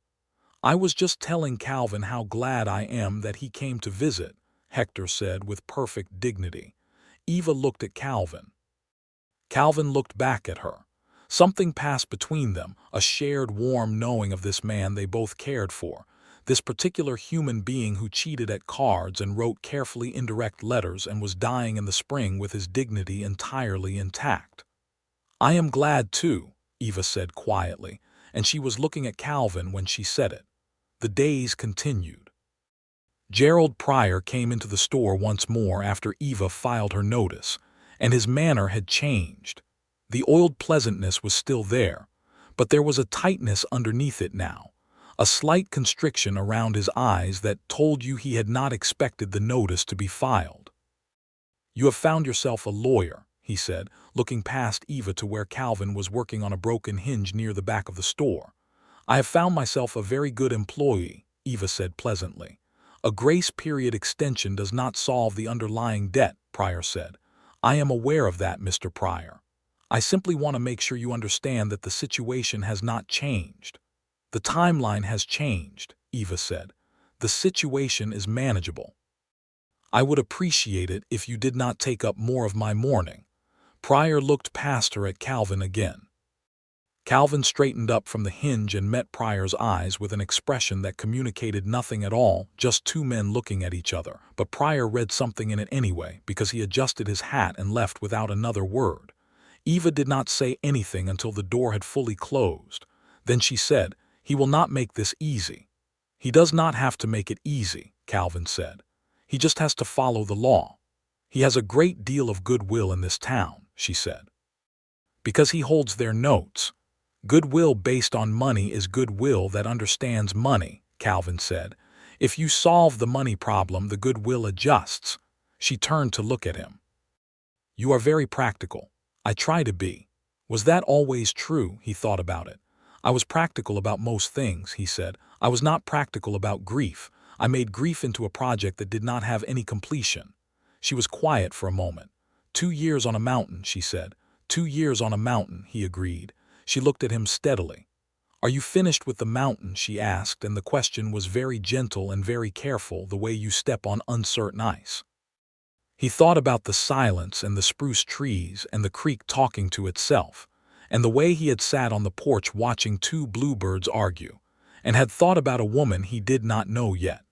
"I was just telling Calvin how glad I am that he came to visit," Hector said with perfect dignity. Eva looked at Calvin. Calvin looked back at her. Something passed between them, a shared warm knowing of this man they both cared for, this particular human being who cheated at cards and wrote carefully indirect letters and was dying in the spring with his dignity entirely intact. "I am glad too," Eva said quietly, and she was looking at Calvin when she said it. The days continued. Gerald Pryor came into the store once more after Eva filed her notice, and his manner had changed. The oiled pleasantness was still there, but there was a tightness underneath it now, a slight constriction around his eyes that told you he had not expected the notice to be filed. "You have found yourself a lawyer," he said, looking past Eva to where Calvin was working on a broken hinge near the back of the store. "I have found myself a very good employee," Eva said pleasantly. "A grace period extension does not solve the underlying debt," Pryor said. "I am aware of that, Mr. Pryor. I simply want to make sure you understand that the situation has not changed." "The timeline has changed," Eva said. "The situation is manageable." "I would appreciate it if you did not take up more of my morning." Pryor looked past her at Calvin again. Calvin straightened up from the hinge and met Pryor's eyes with an expression that communicated nothing at all, just two men looking at each other, but Pryor read something in it anyway because he adjusted his hat and left without another word. Eva did not say anything until the door had fully closed. Then she said, "He will not make this easy." "He does not have to make it easy," Calvin said. "He just has to follow the law. He has a great deal of goodwill in this town," she said. "Because he holds their notes. Goodwill based on money is goodwill that understands money," Calvin said. "If you solve the money problem, the goodwill adjusts." She turned to look at him. "You are very practical." "I try to be." Was that always true? He thought about it. "I was practical about most things," he said. "I was not practical about grief. I made grief into a project that did not have any completion." She was quiet for a moment. 2 years on a mountain," she said. 2 years on a mountain," he agreed. She looked at him steadily. "Are you finished with the mountain?" she asked, and the question was very gentle and very careful, the way you step on uncertain ice. He thought about the silence and the spruce trees and the creek talking to itself, and the way he had sat on the porch watching 2 bluebirds argue, and had thought about a woman he did not know yet.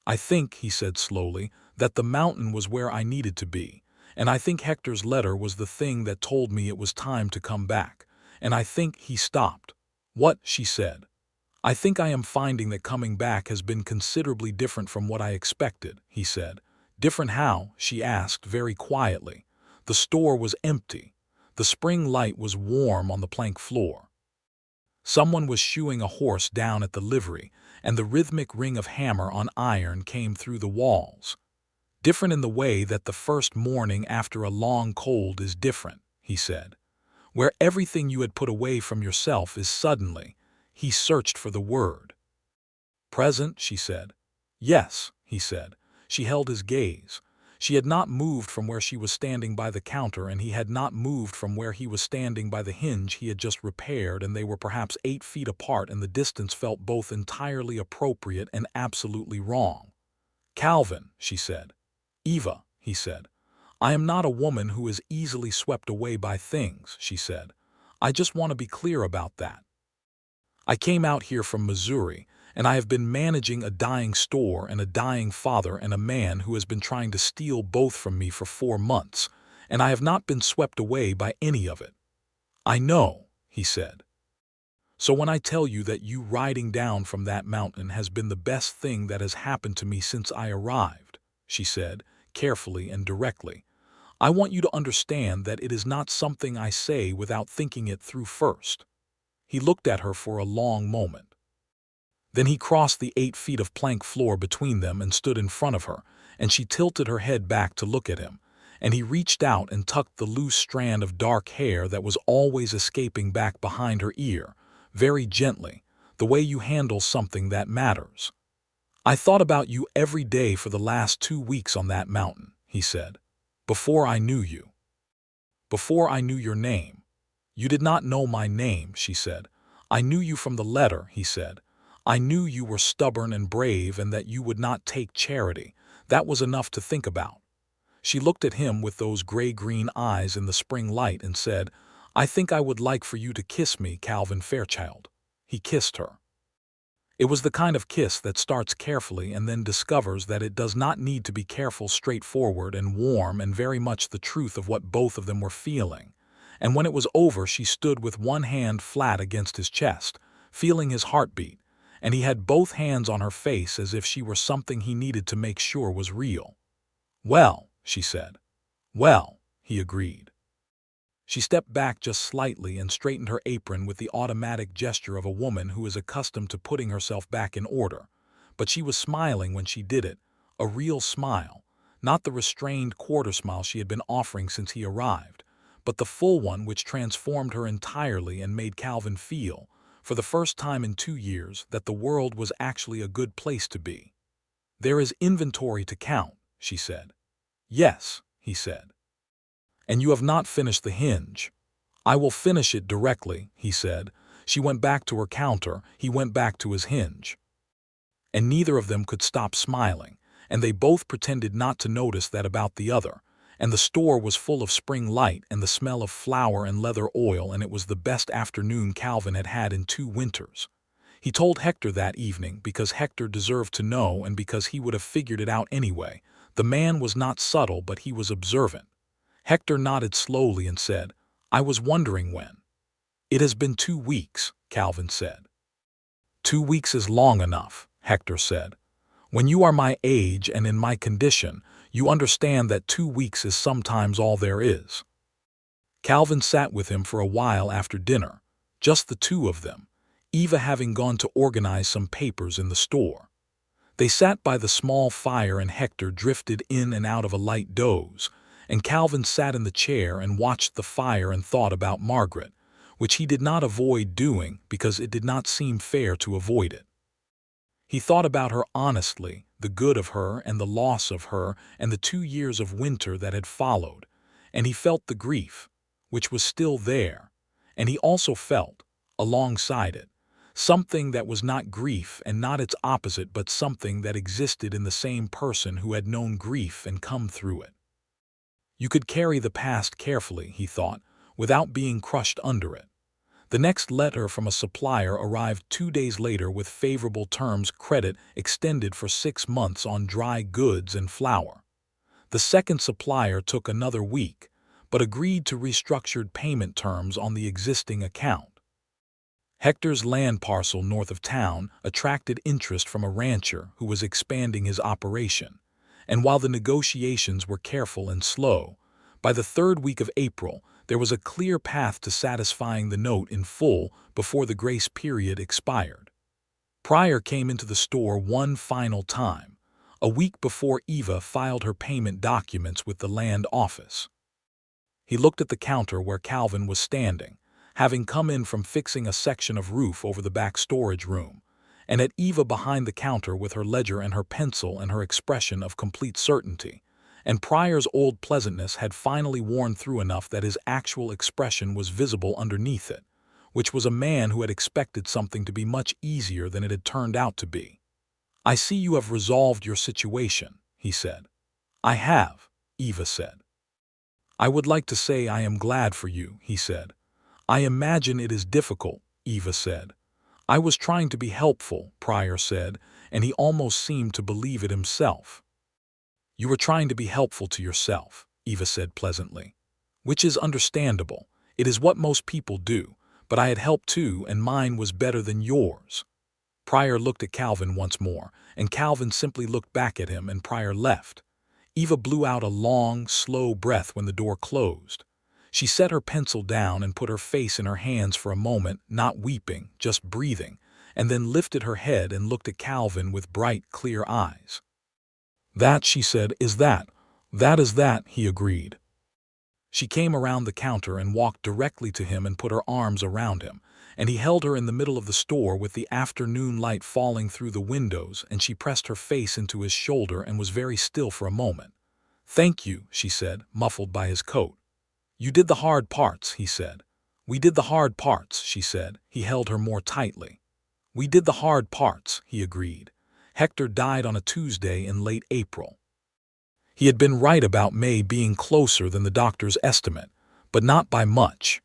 "I think," he said slowly, "that the mountain was where I needed to be, and I think Hector's letter was the thing that told me it was time to come back, and I think—" He stopped. "What?" she said. "I think I am finding that coming back has been considerably different from what I expected," he said. "Different how?" she asked very quietly. The store was empty. The spring light was warm on the plank floor. Someone was shoeing a horse down at the livery, and the rhythmic ring of hammer on iron came through the walls. "Different in the way that the first morning after a long cold is different," he said. "Where everything you had put away from yourself is suddenly—" He searched for the word. "Present," she said. "Yes," he said. She held his gaze. She had not moved from where she was standing by the counter, and he had not moved from where he was standing by the hinge he had just repaired, and they were perhaps 8 feet apart, and the distance felt both entirely appropriate and absolutely wrong. "Calvin," she said. "Eva," he said. "I am not a woman who is easily swept away by things," she said. "I just want to be clear about that. I came out here from Missouri, and I have been managing a dying store and a dying father and a man who has been trying to steal both from me for 4 months, and I have not been swept away by any of it." "I know," he said. "So when I tell you that you riding down from that mountain has been the best thing that has happened to me since I arrived," she said, carefully and directly, "I want you to understand that it is not something I say without thinking it through first." He looked at her for a long moment. Then he crossed the 8 feet of plank floor between them and stood in front of her, and she tilted her head back to look at him, and he reached out and tucked the loose strand of dark hair that was always escaping back behind her ear, very gently, the way you handle something that matters. "I thought about you every day for the last 2 weeks on that mountain," he said. "Before I knew you. Before I knew your name." "You did not know my name," she said. "I knew you from the letter," he said. "I knew you were stubborn and brave and that you would not take charity. That was enough to think about." She looked at him with those gray-green eyes in the spring light and said, "I think I would like for you to kiss me, Calvin Fairchild." He kissed her. It was the kind of kiss that starts carefully and then discovers that it does not need to be careful, straightforward and warm, and very much the truth of what both of them were feeling. And when it was over, she stood with one hand flat against his chest, feeling his heartbeat, and he had both hands on her face as if she were something he needed to make sure was real. "Well," she said. "Well," he agreed. She stepped back just slightly and straightened her apron with the automatic gesture of a woman who is accustomed to putting herself back in order. But she was smiling when she did it, a real smile, not the restrained quarter smile she had been offering since he arrived, but the full one which transformed her entirely and made Calvin feel, for the first time in 2 years, that the world was actually a good place to be. "There is inventory to count," she said. "Yes," he said. "And you have not finished the hinge." "I will finish it directly," he said. She went back to her counter, he went back to his hinge. And neither of them could stop smiling, and they both pretended not to notice that about the other, and the store was full of spring light and the smell of flour and leather oil, and it was the best afternoon Calvin had had in 2 winters. He told Hector that evening because Hector deserved to know and because he would have figured it out anyway. The man was not subtle, but he was observant. Hector nodded slowly and said, "I was wondering when." "It has been 2 weeks, Calvin said. 2 weeks is long enough," Hector said. "When you are my age and in my condition, you understand that 2 weeks is sometimes all there is." Calvin sat with him for a while after dinner, just the two of them, Eva having gone to organize some papers in the store. They sat by the small fire and Hector drifted in and out of a light doze, and Calvin sat in the chair and watched the fire and thought about Margaret, which he did not avoid doing because it did not seem fair to avoid it. He thought about her honestly, the good of her and the loss of her and the 2 years of winter that had followed, and he felt the grief, which was still there, and he also felt, alongside it, something that was not grief and not its opposite, but something that existed in the same person who had known grief and come through it. You could carry the past carefully, he thought, without being crushed under it. The next letter from a supplier arrived 2 days later with favorable terms, credit extended for 6 months on dry goods and flour. The second supplier took another week, but agreed to restructured payment terms on the existing account. Hector's land parcel north of town attracted interest from a rancher who was expanding his operation, and while the negotiations were careful and slow, by the 3rd week of April, there was a clear path to satisfying the note in full before the grace period expired. Pryor came into the store one final time, a week before Eva filed her payment documents with the land office. He looked at the counter where Calvin was standing, having come in from fixing a section of roof over the back storage room, and at Eva behind the counter with her ledger and her pencil and her expression of complete certainty. And Pryor's old pleasantness had finally worn through enough that his actual expression was visible underneath it, which was a man who had expected something to be much easier than it had turned out to be. "I see you have resolved your situation," he said. "I have," Eva said. "I would like to say I am glad for you," he said. "I imagine it is difficult," Eva said. "I was trying to be helpful," Pryor said, and he almost seemed to believe it himself. "You were trying to be helpful to yourself," Eva said pleasantly. "Which is understandable. It is what most people do, but I had help too, and mine was better than yours." Pryor looked at Calvin once more, and Calvin simply looked back at him, and Pryor left. Eva blew out a long, slow breath when the door closed. She set her pencil down and put her face in her hands for a moment, not weeping, just breathing, and then lifted her head and looked at Calvin with bright, clear eyes. "That," she said, "is that. That is that, he agreed. She came around the counter and walked directly to him and put her arms around him, and he held her in the middle of the store with the afternoon light falling through the windows, and she pressed her face into his shoulder and was very still for a moment. "Thank you," she said, muffled by his coat. "You did the hard parts," he said. "We did the hard parts," she said. He held her more tightly. "We did the hard parts," he agreed. Hector died on a Tuesday in late April. He had been right about May being closer than the doctor's estimate, but not by much.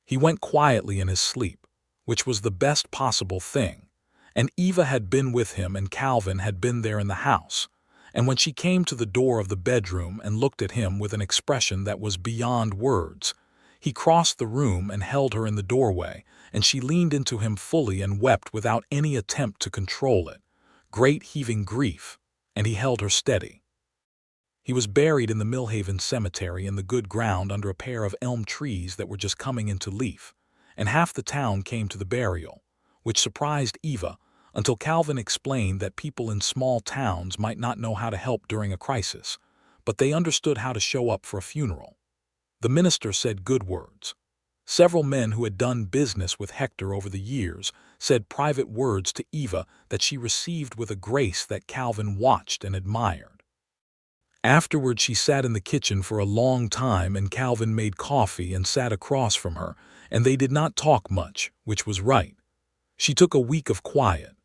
He went quietly in his sleep, which was the best possible thing, and Eva had been with him and Calvin had been there in the house, and when she came to the door of the bedroom and looked at him with an expression that was beyond words, he crossed the room and held her in the doorway, and she leaned into him fully and wept without any attempt to control it, great heaving grief, and he held her steady. He was buried in the Millhaven cemetery in the good ground under a pair of elm trees that were just coming into leaf, and half the town came to the burial, which surprised Eva until Calvin explained that people in small towns might not know how to help during a crisis, but they understood how to show up for a funeral. The minister said good words. Several men who had done business with Hector over the years said private words to Eva that she received with a grace that Calvin watched and admired. Afterward, she sat in the kitchen for a long time, and Calvin made coffee and sat across from her, and they did not talk much, which was right. She took a week of quiet.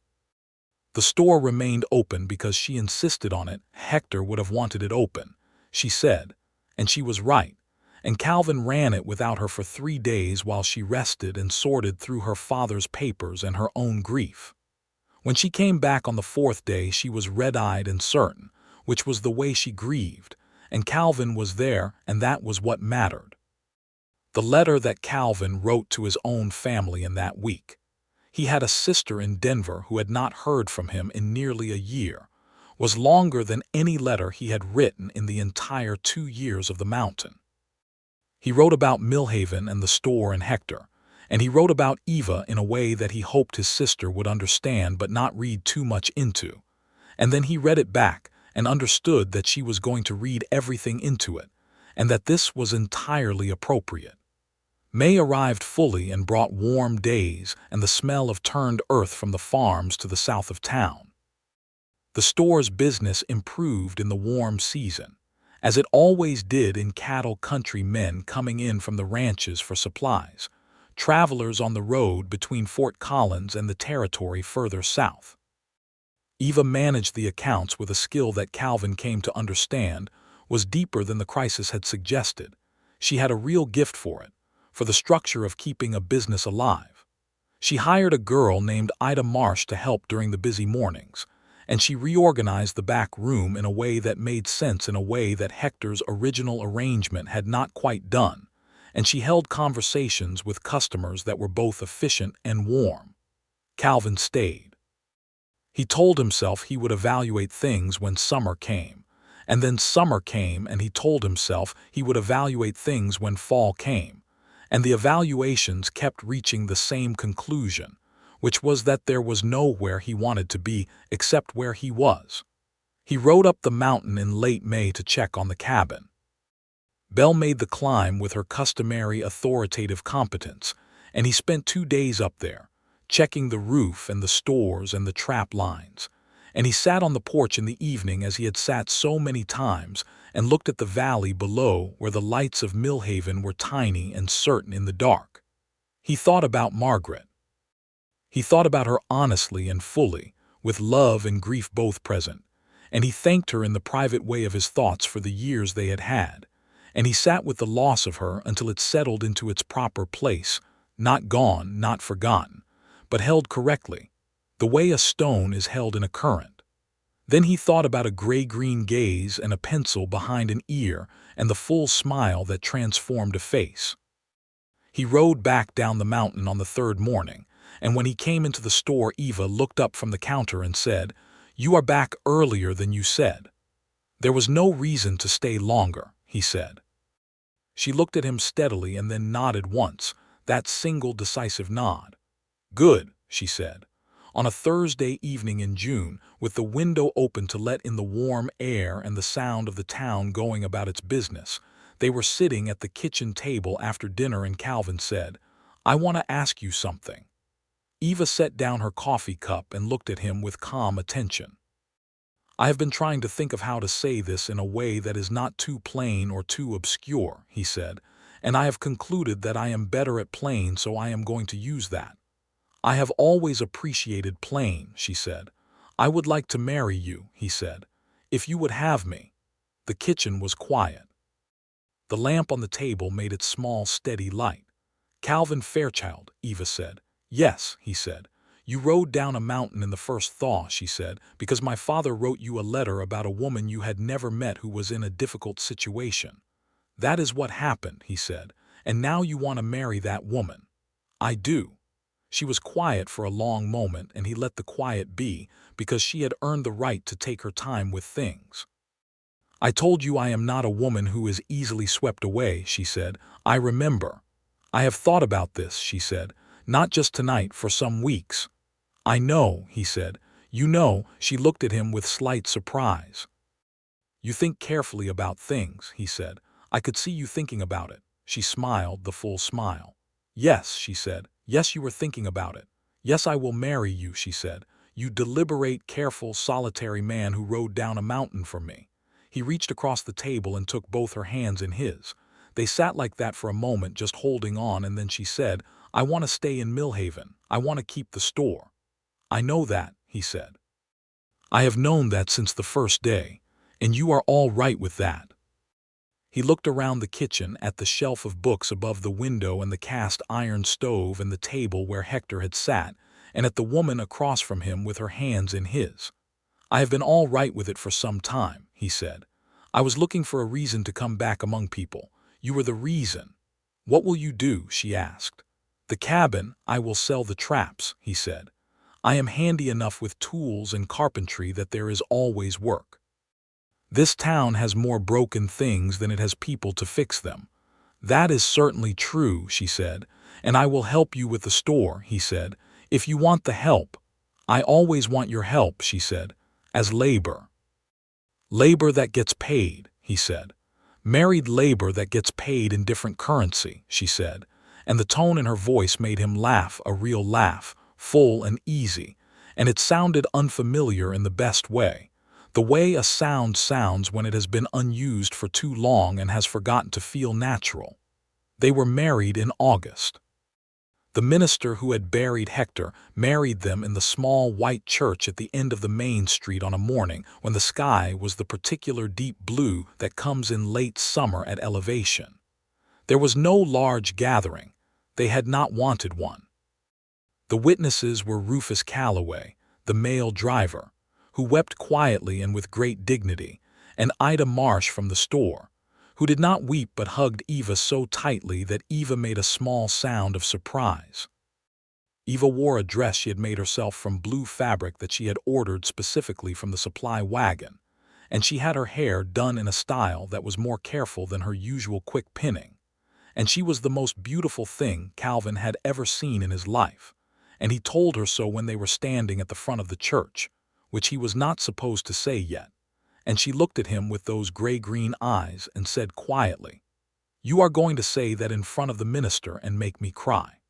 The store remained open because she insisted on it. Hector would have wanted it open, she said, and she was right, and Calvin ran it without her for 3 days while she rested and sorted through her father's papers and her own grief. When she came back on the 4th day, she was red-eyed and certain, which was the way she grieved, and Calvin was there, and that was what mattered. The letter that Calvin wrote to his own family in that week. He had a sister in Denver who had not heard from him in nearly a year, was longer than any letter he had written in the entire 2 years of the mountain. He wrote about Millhaven and the store and Hector, and he wrote about Eva in a way that he hoped his sister would understand but not read too much into, and then he read it back and understood that she was going to read everything into it, and that this was entirely appropriate. May arrived fully and brought warm days and the smell of turned earth from the farms to the south of town. The store's business improved in the warm season, as it always did in cattle country, men coming in from the ranches for supplies, travelers on the road between Fort Collins and the territory further south. Eva managed the accounts with a skill that Calvin came to understand was deeper than the crisis had suggested. She had a real gift for it, for the structure of keeping a business alive. She hired a girl named Ida Marsh to help during the busy mornings, and she reorganized the back room in a way that made sense, in a way that Hector's original arrangement had not quite done, and she held conversations with customers that were both efficient and warm. Calvin stayed. He told himself he would evaluate things when summer came, and then summer came, and he told himself he would evaluate things when fall came, and the evaluations kept reaching the same conclusion, which was that there was nowhere he wanted to be except where he was. He rode up the mountain in late May to check on the cabin. Belle made the climb with her customary authoritative competence, and he spent 2 days up there, checking the roof and the stores and the trap lines, and he sat on the porch in the evening as he had sat so many times and looked at the valley below where the lights of Millhaven were tiny and certain in the dark. He thought about Margaret. He thought about her honestly and fully, with love and grief both present, and he thanked her in the private way of his thoughts for the years they had had, and he sat with the loss of her until it settled into its proper place, not gone, not forgotten, but held correctly, the way a stone is held in a current. Then he thought about a gray-green gaze and a pencil behind an ear and the full smile that transformed a face. He rode back down the mountain on the 3rd morning, and when he came into the store, Eva looked up from the counter and said, "You are back earlier than you said." "There was no reason to stay longer," he said. She looked at him steadily and then nodded once, that single decisive nod. "Good," she said. On a Thursday evening in June, with the window open to let in the warm air and the sound of the town going about its business, they were sitting at the kitchen table after dinner and Calvin said, "I want to ask you something." Eva set down her coffee cup and looked at him with calm attention. "I have been trying to think of how to say this in a way that is not too plain or too obscure," he said, "and I have concluded that I am better at plain, so I am going to use that." "I have always appreciated plain," she said. "I would like to marry you," he said, "if you would have me." The kitchen was quiet. The lamp on the table made its small, steady light. "Calvin Fairchild," Eva said. "Yes," he said. "You rode down a mountain in the first thaw," she said, "because my father wrote you a letter about a woman you had never met who was in a difficult situation. That is what happened," he said, "and now you want to marry that woman." "I do." She was quiet for a long moment, and he let the quiet be, because she had earned the right to take her time with things. "I told you I am not a woman who is easily swept away," she said. "I remember. I have thought about this," she said, "not just tonight, for some weeks." "I know," he said. "You know." She looked at him with slight surprise. "You think carefully about things," he said. "I could see you thinking about it." She smiled the full smile. "Yes," she said. "Yes, you were thinking about it. Yes, I will marry you," she said. "You deliberate, careful, solitary man who rode down a mountain for me." He reached across the table and took both her hands in his. They sat like that for a moment, just holding on, and then she said, "I want to stay in Millhaven. I want to keep the store." "I know that," he said. "I have known that since the first day, and you are all right with that." He looked around the kitchen at the shelf of books above the window and the cast iron stove and the table where Hector had sat, and at the woman across from him with her hands in his. "I have been all right with it for some time," he said. "I was looking for a reason to come back among people. You were the reason." "What will you do?" she asked. "The cabin. I will sell the traps," he said. "I am handy enough with tools and carpentry that there is always work. This town has more broken things than it has people to fix them." "That is certainly true," she said. "And I will help you with the store," he said, "if you want the help." "I always want your help," she said, "as labor." "Labor that gets paid," he said. "Married labor that gets paid in different currency," she said, and the tone in her voice made him laugh, a real laugh, full and easy, and it sounded unfamiliar in the best way. The way a sound sounds when it has been unused for too long and has forgotten to feel natural. They were married in August. The minister who had buried Hector married them in the small white church at the end of the main street on a morning when the sky was the particular deep blue that comes in late summer at elevation. There was no large gathering. They had not wanted one. The witnesses were Rufus Calloway, the male driver, who wept quietly and with great dignity, and Ida Marsh from the store, who did not weep but hugged Eva so tightly that Eva made a small sound of surprise. Eva wore a dress she had made herself from blue fabric that she had ordered specifically from the supply wagon, and she had her hair done in a style that was more careful than her usual quick pinning, and she was the most beautiful thing Calvin had ever seen in his life, and he told her so when they were standing at the front of the church, which he was not supposed to say yet. And she looked at him with those gray-green eyes and said quietly, "You are going to say that in front of the minister and make me cry."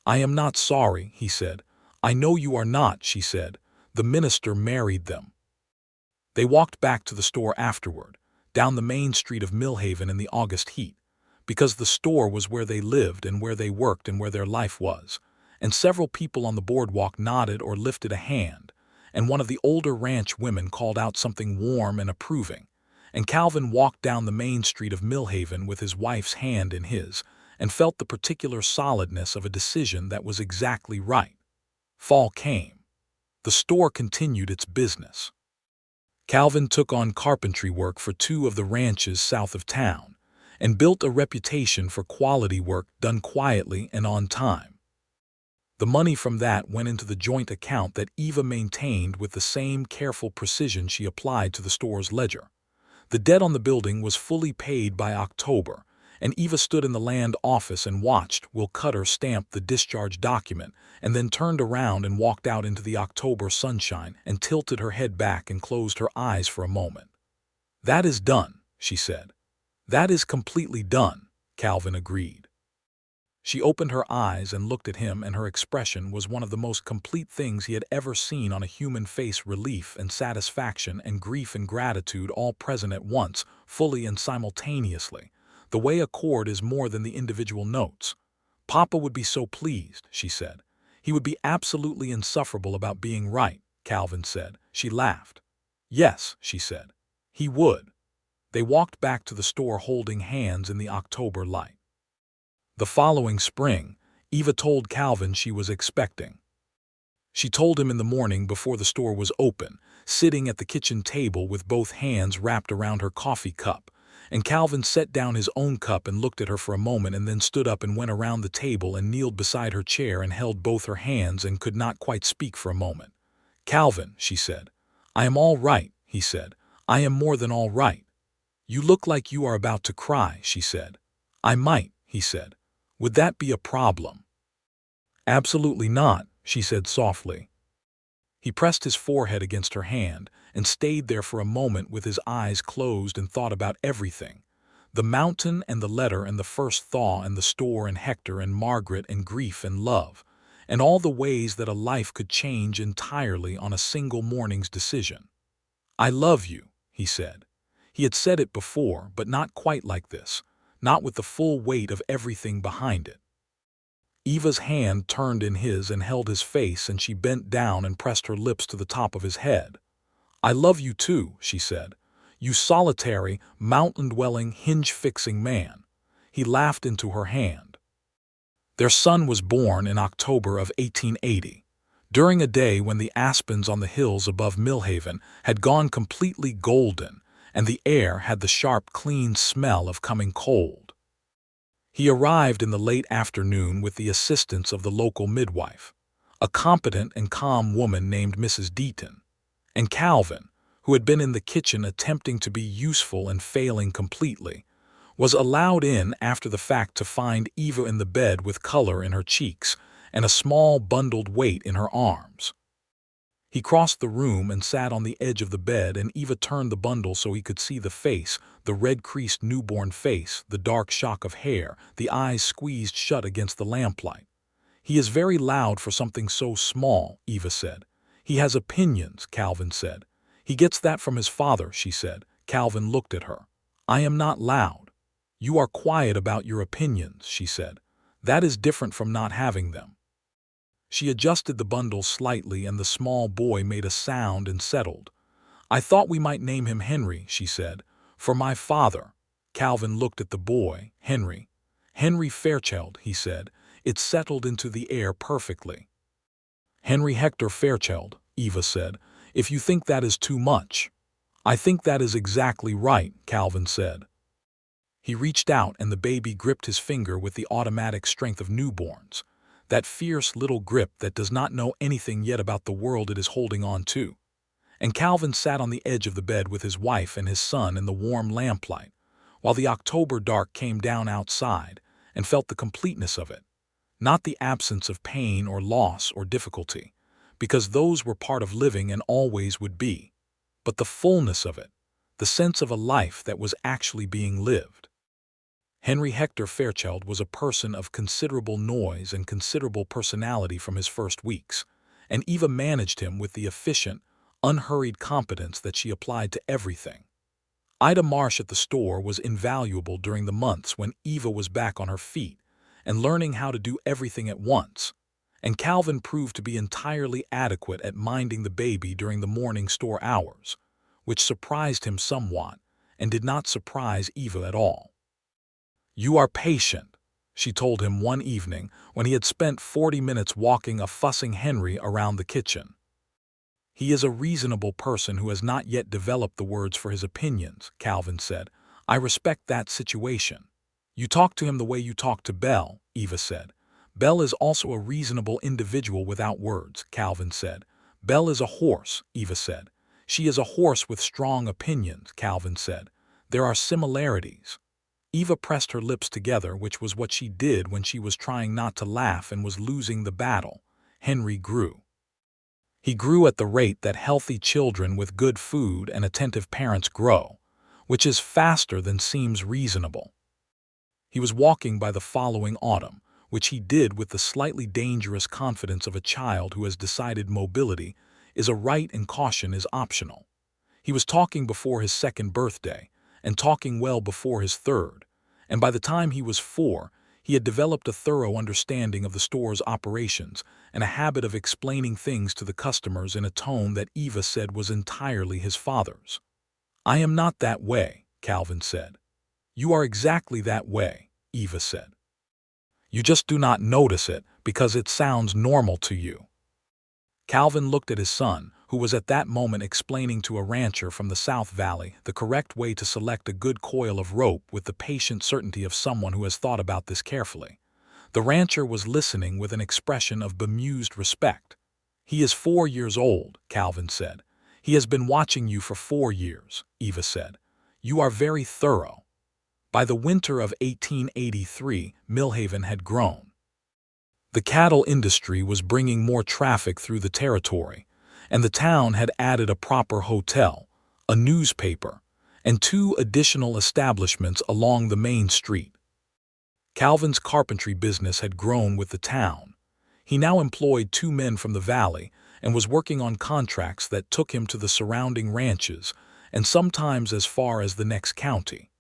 "I am not sorry," he said. "I know you are not," she said. "The minister married them." They walked back to the store afterward, down the main street of Millhaven in the August heat, because the store was where they lived and where they worked and where their life was, and several people on the boardwalk nodded or lifted a hand, and one of the older ranch women called out something warm and approving, and Calvin walked down the main street of Millhaven with his wife's hand in his, and felt the particular solidness of a decision that was exactly right. Fall came. The store continued its business. Calvin took on carpentry work for two of the ranches south of town, and built a reputation for quality work done quietly and on time. The money from that went into the joint account that Eva maintained with the same careful precision she applied to the store's ledger. The debt on the building was fully paid by October, and Eva stood in the land office and watched Will Cutter stamp the discharge document, and then turned around and walked out into the October sunshine and tilted her head back and closed her eyes for a moment. "That is done," she said. "That is completely done," Calvin agreed. She opened her eyes and looked at him, and her expression was one of the most complete things he had ever seen on a human face: relief and satisfaction and grief and gratitude all present at once, fully and simultaneously, the way a chord is more than the individual notes. "Papa would be so pleased," she said. "He would be absolutely insufferable about being right," Calvin said. She laughed. "Yes," she said, "he would." They walked back to the store holding hands in the October light. The following spring, Eva told Calvin she was expecting. She told him in the morning before the store was open, sitting at the kitchen table with both hands wrapped around her coffee cup, and Calvin set down his own cup and looked at her for a moment and then stood up and went around the table and kneeled beside her chair and held both her hands and could not quite speak for a moment. "Calvin," she said. "I am all right," he said. "I am more than all right." "You look like you are about to cry," she said. "I might," he said. "Would that be a problem?" "Absolutely not," she said softly. He pressed his forehead against her hand and stayed there for a moment with his eyes closed and thought about everything: the mountain and the letter and the first thaw and the store and Hector and Margaret and grief and love, and all the ways that a life could change entirely on a single morning's decision. "I love you," he said. He had said it before, but not quite like this, not with the full weight of everything behind it. Eva's hand turned in his and held his face, and she bent down and pressed her lips to the top of his head. "I love you too," she said. "You solitary, mountain-dwelling, hinge-fixing man." He laughed into her hand. Their son was born in October of 1880, during a day when the aspens on the hills above Millhaven had gone completely golden, and the air had the sharp, clean smell of coming cold. He arrived in the late afternoon with the assistance of the local midwife, a competent and calm woman named Mrs. Deaton, and Calvin, who had been in the kitchen attempting to be useful and failing completely, was allowed in after the fact to find Eva in the bed with color in her cheeks and a small bundled weight in her arms. He crossed the room and sat on the edge of the bed, and Eva turned the bundle so he could see the face, the red-creased newborn face, the dark shock of hair, the eyes squeezed shut against the lamplight. "He is very loud for something so small," Eva said. "He has opinions," Calvin said. "He gets that from his father," she said. Calvin looked at her. "I am not loud." "You are quiet about your opinions," she said. "That is different from not having them." She adjusted the bundle slightly, and the small boy made a sound and settled. "I thought we might name him Henry," she said. "For my father." Calvin looked at the boy. "Henry." "Henry Fairchild," he said. It settled into the air perfectly. "Henry Hector Fairchild," Eva said. "If you think that is too much." "I think that is exactly right," Calvin said. He reached out, and the baby gripped his finger with the automatic strength of newborns, that fierce little grip that does not know anything yet about the world it is holding on to. And Calvin sat on the edge of the bed with his wife and his son in the warm lamplight, while the October dark came down outside, and felt the completeness of it, not the absence of pain or loss or difficulty, because those were part of living and always would be, but the fullness of it, the sense of a life that was actually being lived. Henry Hector Fairchild was a person of considerable noise and considerable personality from his first weeks, and Eva managed him with the efficient, unhurried competence that she applied to everything. Ida Marsh at the store was invaluable during the months when Eva was back on her feet and learning how to do everything at once, and Calvin proved to be entirely adequate at minding the baby during the morning store hours, which surprised him somewhat and did not surprise Eva at all. "You are patient," she told him one evening when he had spent 40 minutes walking a fussing Henry around the kitchen. "He is a reasonable person who has not yet developed the words for his opinions," Calvin said. "I respect that situation." "You talk to him the way you talk to Belle," Eva said. "Belle is also a reasonable individual without words," Calvin said. "Belle is a horse," Eva said. "She is a horse with strong opinions," Calvin said. "There are similarities." Eva pressed her lips together, which was what she did when she was trying not to laugh and was losing the battle. Henry grew. He grew at the rate that healthy children with good food and attentive parents grow, which is faster than seems reasonable. He was walking by the following autumn, which he did with the slightly dangerous confidence of a child who has decided mobility is a right and caution is optional. He was talking before his second birthday, and talking well before his third, and by the time he was 4, he had developed a thorough understanding of the store's operations and a habit of explaining things to the customers in a tone that Eva said was entirely his father's. "I am not that way," Calvin said. "You are exactly that way," Eva said. "You just do not notice it because it sounds normal to you." Calvin looked at his son, who was at that moment explaining to a rancher from the South Valley the correct way to select a good coil of rope with the patient certainty of someone who has thought about this carefully. The rancher was listening with an expression of bemused respect. "He is 4 years old," Calvin said. "He has been watching you for 4 years," Eva said. "You are very thorough." By the winter of 1883, Millhaven had grown. The cattle industry was bringing more traffic through the territory, and the town had added a proper hotel, a newspaper, and 2 additional establishments along the main street. Calvin's carpentry business had grown with the town. He now employed 2 men from the valley and was working on contracts that took him to the surrounding ranches and sometimes as far as the next county.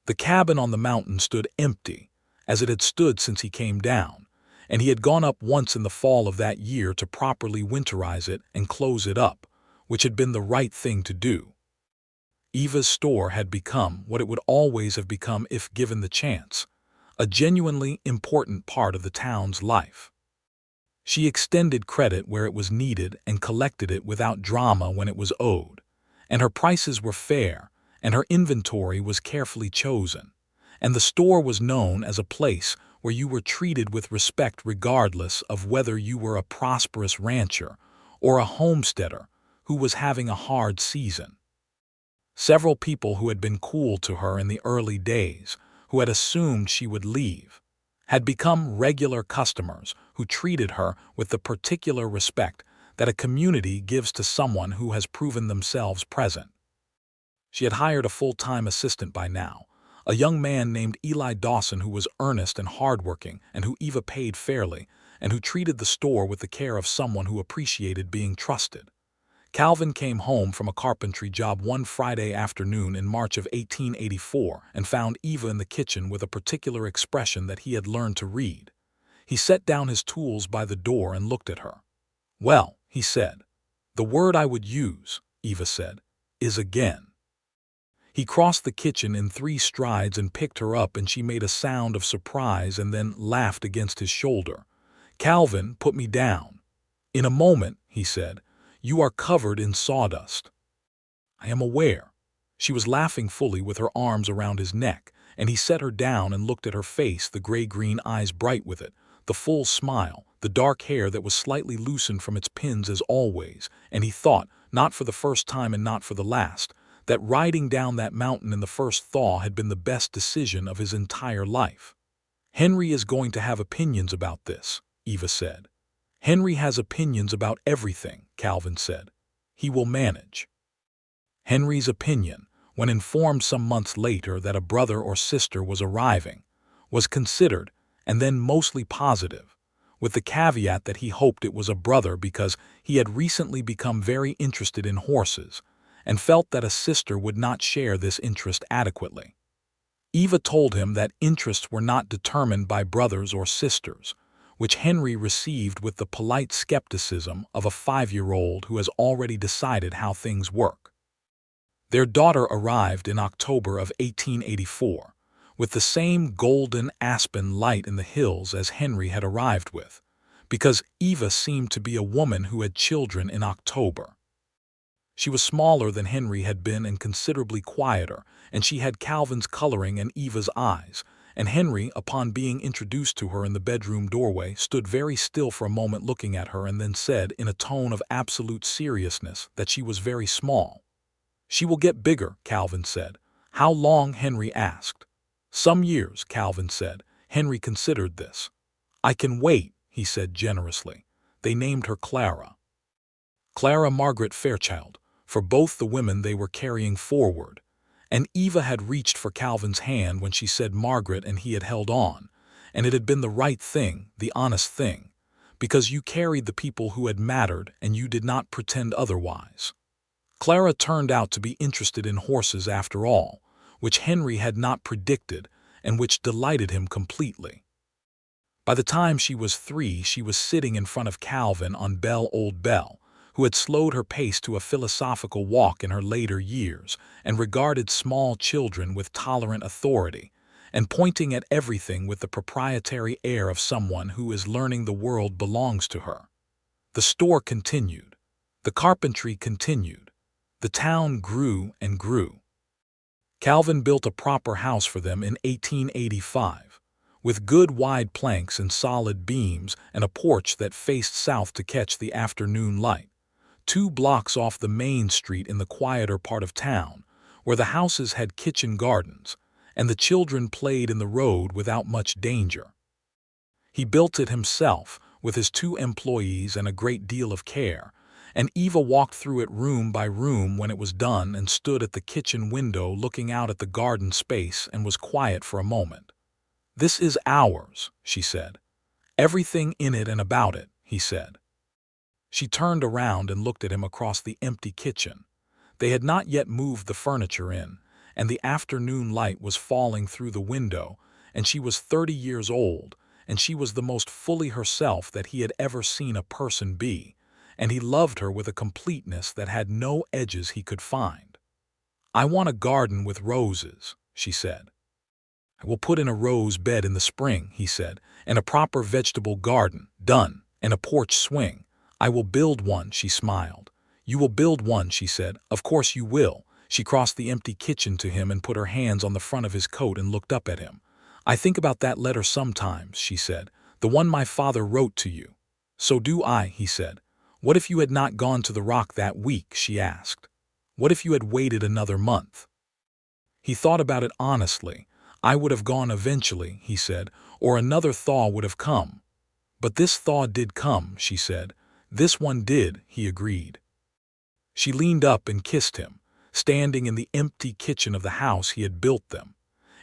The cabin on the mountain stood empty, as it had stood since he came down, and he had gone up once in the fall of that year to properly winterize it and close it up, which had been the right thing to do. Eva's store had become what it would always have become if given the chance, a genuinely important part of the town's life. She extended credit where it was needed and collected it without drama when it was owed, and her prices were fair, and her inventory was carefully chosen, and the store was known as a place where you were treated with respect regardless of whether you were a prosperous rancher or a homesteader who was having a hard season. Several people who had been cool to her in the early days, who had assumed she would leave, had become regular customers who treated her with the particular respect that a community gives to someone who has proven themselves present. She had hired a full-time assistant by now, a young man named Eli Dawson who was earnest and hardworking and who Eva paid fairly and who treated the store with the care of someone who appreciated being trusted. Calvin came home from a carpentry job one Friday afternoon in March of 1884 and found Eva in the kitchen with a particular expression that he had learned to read. He set down his tools by the door and looked at her. "Well," he said. "The word I would use," Eva said, "is again." He crossed the kitchen in 3 strides and picked her up, and she made a sound of surprise and then laughed against his shoulder. "Calvin, put me down." "In a moment," he said. "You are covered in sawdust." "I am aware." She was laughing fully with her arms around his neck, and he set her down and looked at her face, the gray-green eyes bright with it, the full smile, the dark hair that was slightly loosened from its pins as always, and he thought, not for the first time and not for the last, that riding down that mountain in the first thaw had been the best decision of his entire life. "Henry is going to have opinions about this," Eva said. "Henry has opinions about everything," Calvin said. "He will manage." Henry's opinion, when informed some months later that a brother or sister was arriving, was considered and then mostly positive, with the caveat that he hoped it was a brother because he had recently become very interested in horses and felt that a sister would not share this interest adequately. Eva told him that interests were not determined by brothers or sisters, which Henry received with the polite skepticism of a 5-year-old who has already decided how things work. Their daughter arrived in October of 1884, with the same golden aspen light in the hills as Henry had arrived with, because Eva seemed to be a woman who had children in October. She was smaller than Henry had been and considerably quieter, and she had Calvin's coloring and Eva's eyes, and Henry, upon being introduced to her in the bedroom doorway, stood very still for a moment looking at her and then said in a tone of absolute seriousness that she was very small. "She will get bigger," Calvin said. "How long?" Henry asked. "Some years," Calvin said. Henry considered this. "I can wait," he said generously. They named her Clara. Clara Margaret Fairchild, for both the women they were carrying forward. And Eva had reached for Calvin's hand when she said Margaret, and he had held on. And it had been the right thing, the honest thing. Because you carried the people who had mattered, and you did not pretend otherwise. Clara turned out to be interested in horses after all, which Henry had not predicted, and which delighted him completely. By the time she was 3, she was sitting in front of Calvin on Belle Old Belle, who had slowed her pace to a philosophical walk in her later years and regarded small children with tolerant authority, and pointing at everything with the proprietary air of someone who is learning the world belongs to her. The store continued. The carpentry continued. The town grew and grew. Calvin built a proper house for them in 1885, with good wide planks and solid beams and a porch that faced south to catch the afternoon light, 2 blocks off the main street in the quieter part of town, where the houses had kitchen gardens, and the children played in the road without much danger. He built it himself, with his 2 employees and a great deal of care, and Eva walked through it room by room when it was done and stood at the kitchen window looking out at the garden space and was quiet for a moment. "This is ours," she said. "Everything in it and about it," he said. She turned around and looked at him across the empty kitchen. They had not yet moved the furniture in, and the afternoon light was falling through the window, and she was 30 years old, and she was the most fully herself that he had ever seen a person be, and he loved her with a completeness that had no edges he could find. "I want a garden with roses," she said. "I will put in a rose bed in the spring," he said, "and a proper vegetable garden, done, and a porch swing. I will build one," she smiled. "You will build one," she said. "Of course you will." She crossed the empty kitchen to him and put her hands on the front of his coat and looked up at him. "I think about that letter sometimes," she said, "the one my father wrote to you." "So do I," he said. "What if you had not gone to the Rock that week?" she asked. "What if you had waited another month?" He thought about it honestly. "I would have gone eventually," he said, "or another thaw would have come." "But this thaw did come," she said. "This one did," he agreed. She leaned up and kissed him, standing in the empty kitchen of the house he had built them,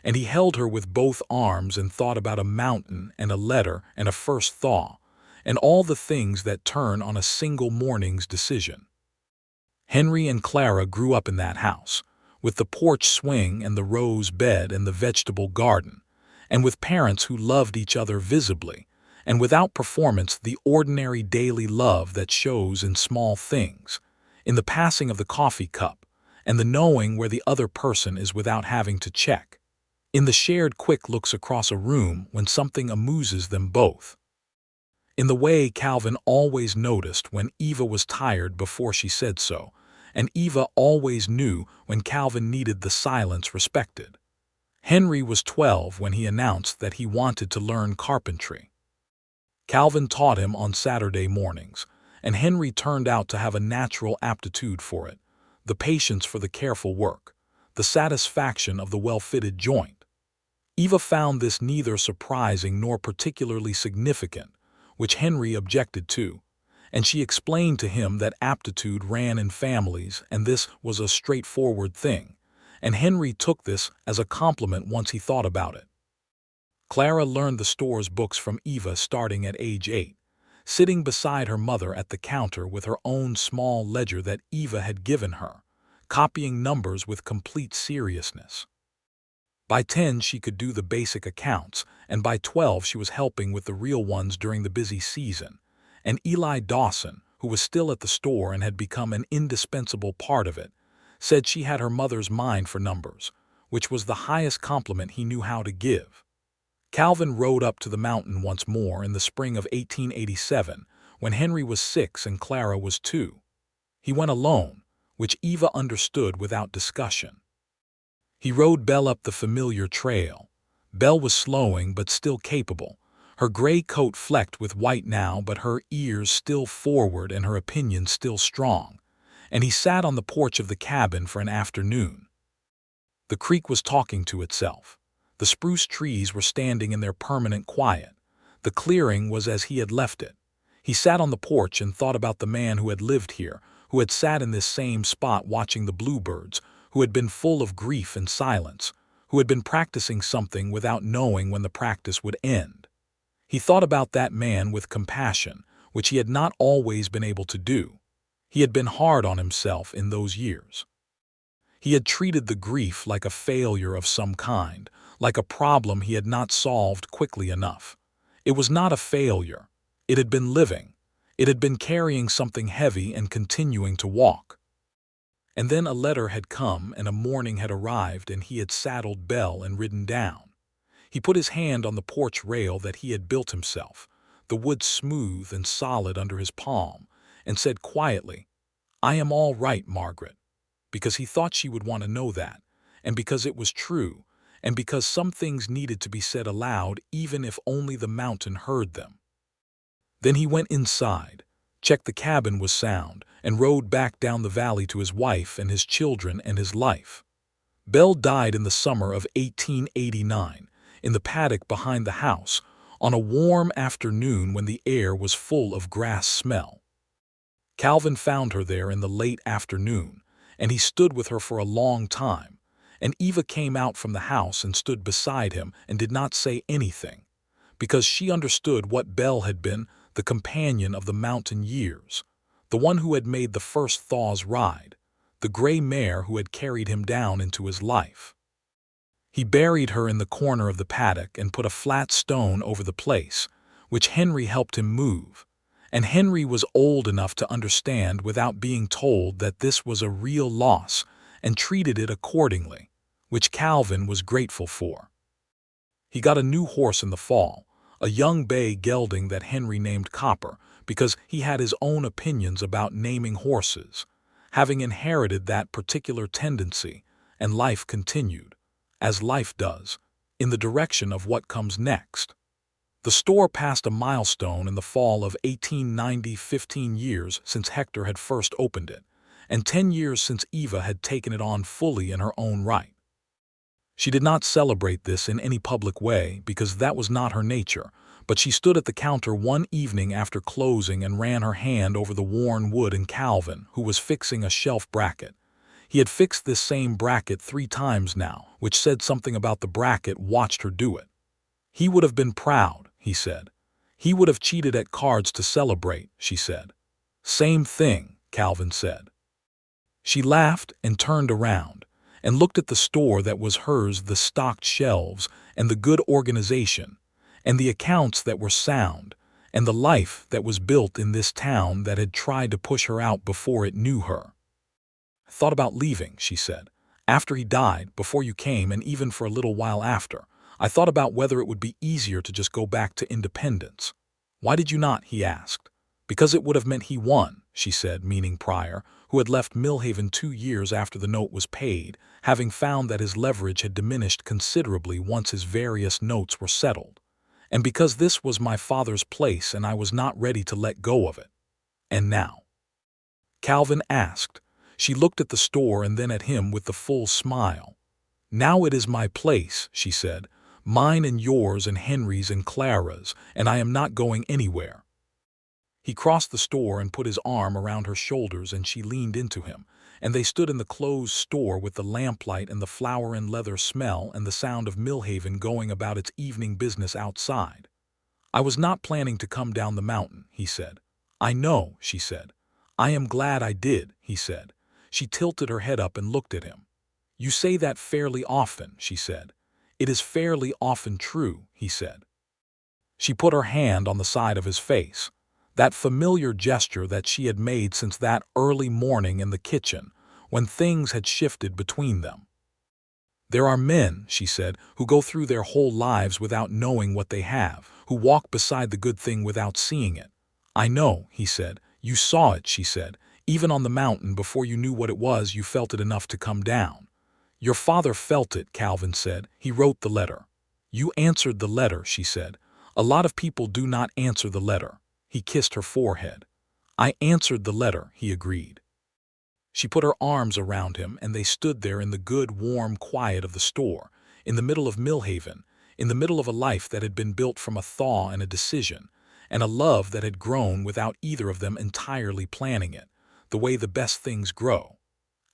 and he held her with both arms and thought about a mountain and a letter and a first thaw, and all the things that turn on a single morning's decision. Henry and Clara grew up in that house, with the porch swing and the rose bed and the vegetable garden, and with parents who loved each other visibly, and without performance the ordinary daily love that shows in small things, in the passing of the coffee cup, and the knowing where the other person is without having to check, in the shared quick looks across a room when something amuses them both, in the way Calvin always noticed when Eva was tired before she said so, and Eva always knew when Calvin needed the silence respected. Henry was 12 when he announced that he wanted to learn carpentry. Calvin taught him on Saturday mornings, and Henry turned out to have a natural aptitude for it, the patience for the careful work, the satisfaction of the well-fitted joint. Eva found this neither surprising nor particularly significant, which Henry objected to, and she explained to him that aptitude ran in families and this was a straightforward thing, and Henry took this as a compliment once he thought about it. Clara learned the store's books from Eva starting at age 8, sitting beside her mother at the counter with her own small ledger that Eva had given her, copying numbers with complete seriousness. By 10 she could do the basic accounts, and by 12 she was helping with the real ones during the busy season, and Eli Dawson, who was still at the store and had become an indispensable part of it, said she had her mother's mind for numbers, which was the highest compliment he knew how to give. Calvin rode up to the mountain once more in the spring of 1887, when Henry was 6 and Clara was 2. He went alone, which Eva understood without discussion. He rode Belle up the familiar trail. Belle was slowing but still capable, her gray coat flecked with white now but her ears still forward and her opinion still strong, and he sat on the porch of the cabin for an afternoon. The creek was talking to itself. The spruce trees were standing in their permanent quiet. The clearing was as he had left it. He sat on the porch and thought about the man who had lived here, who had sat in this same spot watching the bluebirds, who had been full of grief and silence, who had been practicing something without knowing when the practice would end. He thought about that man with compassion, which he had not always been able to do. He had been hard on himself in those years. He had treated the grief like a failure of some kind, like a problem he had not solved quickly enough. It was not a failure. It had been living. It had been carrying something heavy and continuing to walk. And then a letter had come and a morning had arrived and he had saddled Belle and ridden down. He put his hand on the porch rail that he had built himself, the wood smooth and solid under his palm, and said quietly, "I am all right, Margaret," because he thought she would want to know that, and because it was true, and because some things needed to be said aloud even if only the mountain heard them. Then he went inside, checked the cabin was sound, and rode back down the valley to his wife and his children and his life. Belle died in the summer of 1889, in the paddock behind the house, on a warm afternoon when the air was full of grass smell. Calvin found her there in the late afternoon, and he stood with her for a long time, and Eva came out from the house and stood beside him and did not say anything, because she understood what Belle had been, the companion of the mountain years, the one who had made the first Thaw's ride, the gray mare who had carried him down into his life. He buried her in the corner of the paddock and put a flat stone over the place, which Henry helped him move, and Henry was old enough to understand without being told that this was a real loss and treated it accordingly, which Calvin was grateful for. He got a new horse in the fall, a young bay gelding that Henry named Copper, because he had his own opinions about naming horses, having inherited that particular tendency, and life continued, as life does, in the direction of what comes next. The store passed a milestone in the fall of 1890, 15 years since Hector had first opened it, and 10 years since Eva had taken it on fully in her own right. She did not celebrate this in any public way because that was not her nature, but she stood at the counter one evening after closing and ran her hand over the worn wood and Calvin, who was fixing a shelf bracket. He had fixed this same bracket 3 times now, which said something about the bracket, watched her do it. He would have been proud, he said. He would have cheated at cards to celebrate, she said. Same thing, Calvin said. She laughed and turned around and looked at the store that was hers, the stocked shelves and the good organization and the accounts that were sound and the life that was built in this town that had tried to push her out before it knew her. "I thought about leaving," she said. "After he died, before you came, and even for a little while after, I thought about whether it would be easier to just go back to independence." "Why did you not?" he asked. "Because it would have meant he won," she said, meaning Pryor, who had left Millhaven 2 years after the note was paid, having found that his leverage had diminished considerably once his various notes were settled. "And because this was my father's place and I was not ready to let go of it." "And now?" Calvin asked. She looked at the store and then at him with the full smile. "Now it is my place," she said, "mine and yours and Henry's and Clara's, and I am not going anywhere." He crossed the store and put his arm around her shoulders and she leaned into him, and they stood in the closed store with the lamplight and the flour and leather smell and the sound of Millhaven going about its evening business outside. "I was not planning to come down the mountain," he said. "I know," she said. "I am glad I did," he said. She tilted her head up and looked at him. "You say that fairly often," she said. "It is fairly often true," he said. She put her hand on the side of his face, that familiar gesture that she had made since that early morning in the kitchen, when things had shifted between them. "There are men," she said, "who go through their whole lives without knowing what they have, who walk beside the good thing without seeing it." "I know," he said. "You saw it," she said. "Even on the mountain, before you knew what it was, you felt it enough to come down." "Your father felt it," Calvin said. "He wrote the letter." "You answered the letter," she said. "A lot of people do not answer the letter." He kissed her forehead. "I answered the letter," he agreed. She put her arms around him and they stood there in the good, warm quiet of the store, in the middle of Millhaven, in the middle of a life that had been built from a thaw and a decision, and a love that had grown without either of them entirely planning it, the way the best things grow.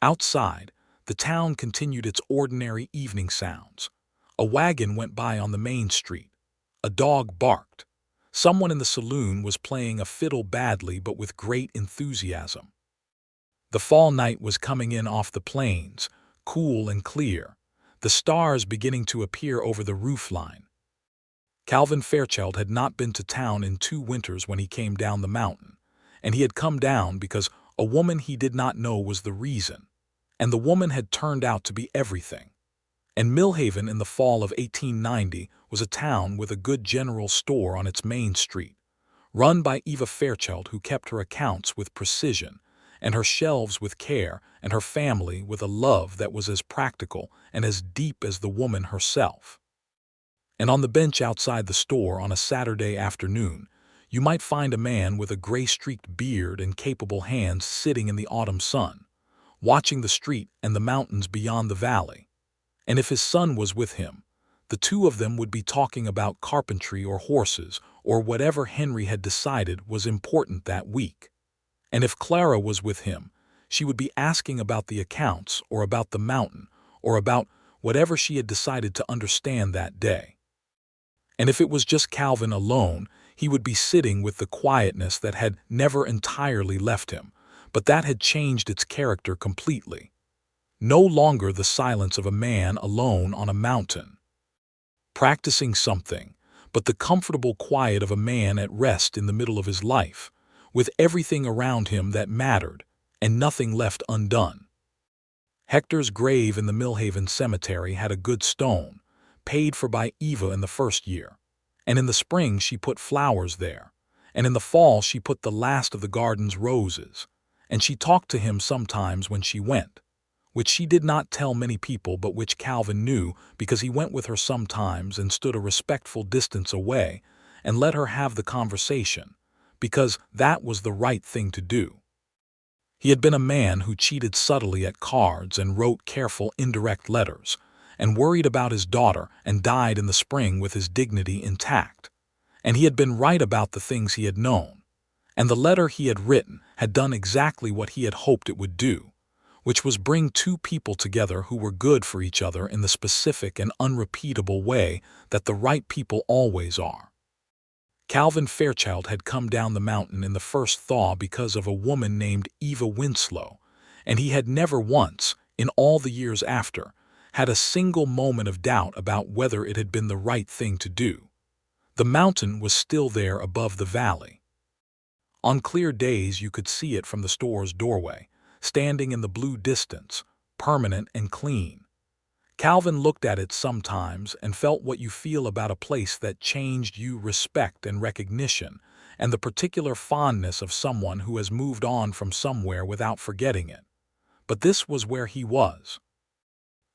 Outside, the town continued its ordinary evening sounds. A wagon went by on the main street. A dog barked. Someone in the saloon was playing a fiddle badly but with great enthusiasm. The fall night was coming in off the plains, cool and clear, the stars beginning to appear over the roofline. Calvin Fairchild had not been to town in 2 winters when he came down the mountain, and he had come down because a woman he did not know was the reason, and the woman had turned out to be everything. And Millhaven in the fall of 1890 was a town with a good general store on its main street, run by Eva Fairchild, who kept her accounts with precision, and her shelves with care, and her family with a love that was as practical and as deep as the woman herself. And on the bench outside the store on a Saturday afternoon, you might find a man with a gray-streaked beard and capable hands sitting in the autumn sun, watching the street and the mountains beyond the valley. And if his son was with him, the two of them would be talking about carpentry or horses or whatever Henry had decided was important that week. And if Clara was with him, she would be asking about the accounts or about the mountain or about whatever she had decided to understand that day. And if it was just Calvin alone, he would be sitting with the quietness that had never entirely left him, but that had changed its character completely. No longer the silence of a man alone on a mountain, practicing something, but the comfortable quiet of a man at rest in the middle of his life, with everything around him that mattered and nothing left undone. Hector's grave in the Millhaven cemetery had a good stone, paid for by Eva in the first year, and in the spring she put flowers there, and in the fall she put the last of the garden's roses, and she talked to him sometimes when she went, which she did not tell many people but which Calvin knew because he went with her sometimes and stood a respectful distance away and let her have the conversation, because that was the right thing to do. He had been a man who cheated subtly at cards and wrote careful indirect letters, and worried about his daughter and died in the spring with his dignity intact. And he had been right about the things he had known, and the letter he had written had done exactly what he had hoped it would do, which was bring 2 people together who were good for each other in the specific and unrepeatable way that the right people always are. Calvin Fairchild had come down the mountain in the first thaw because of a woman named Eva Winslow, and he had never once, in all the years after, had a single moment of doubt about whether it had been the right thing to do. The mountain was still there above the valley. On clear days you could see it from the store's doorway, standing in the blue distance, permanent and clean. Calvin looked at it sometimes and felt what you feel about a place that changed you: respect and recognition, and the particular fondness of someone who has moved on from somewhere without forgetting it. But this was where he was.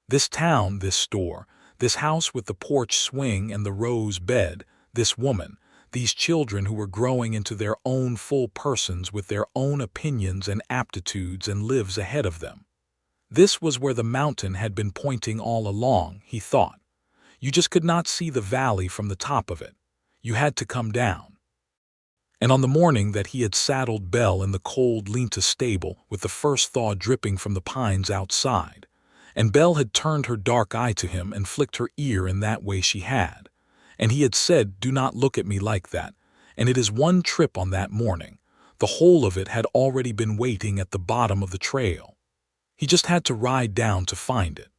This town, this store, this house with the porch swing and the rose bed, this woman, these children who were growing into their own full persons with their own opinions and aptitudes and lives ahead of them. This was where the mountain had been pointing all along, he thought. You just could not see the valley from the top of it. You had to come down. And on the morning that he had saddled Belle in the cold Lenta stable with the first thaw dripping from the pines outside, and Belle had turned her dark eye to him and flicked her ear in that way she had, and he had said, "Do not look at me like that," and it is one trip on that morning, the whole of it had already been waiting at the bottom of the trail. He just had to ride down to find it.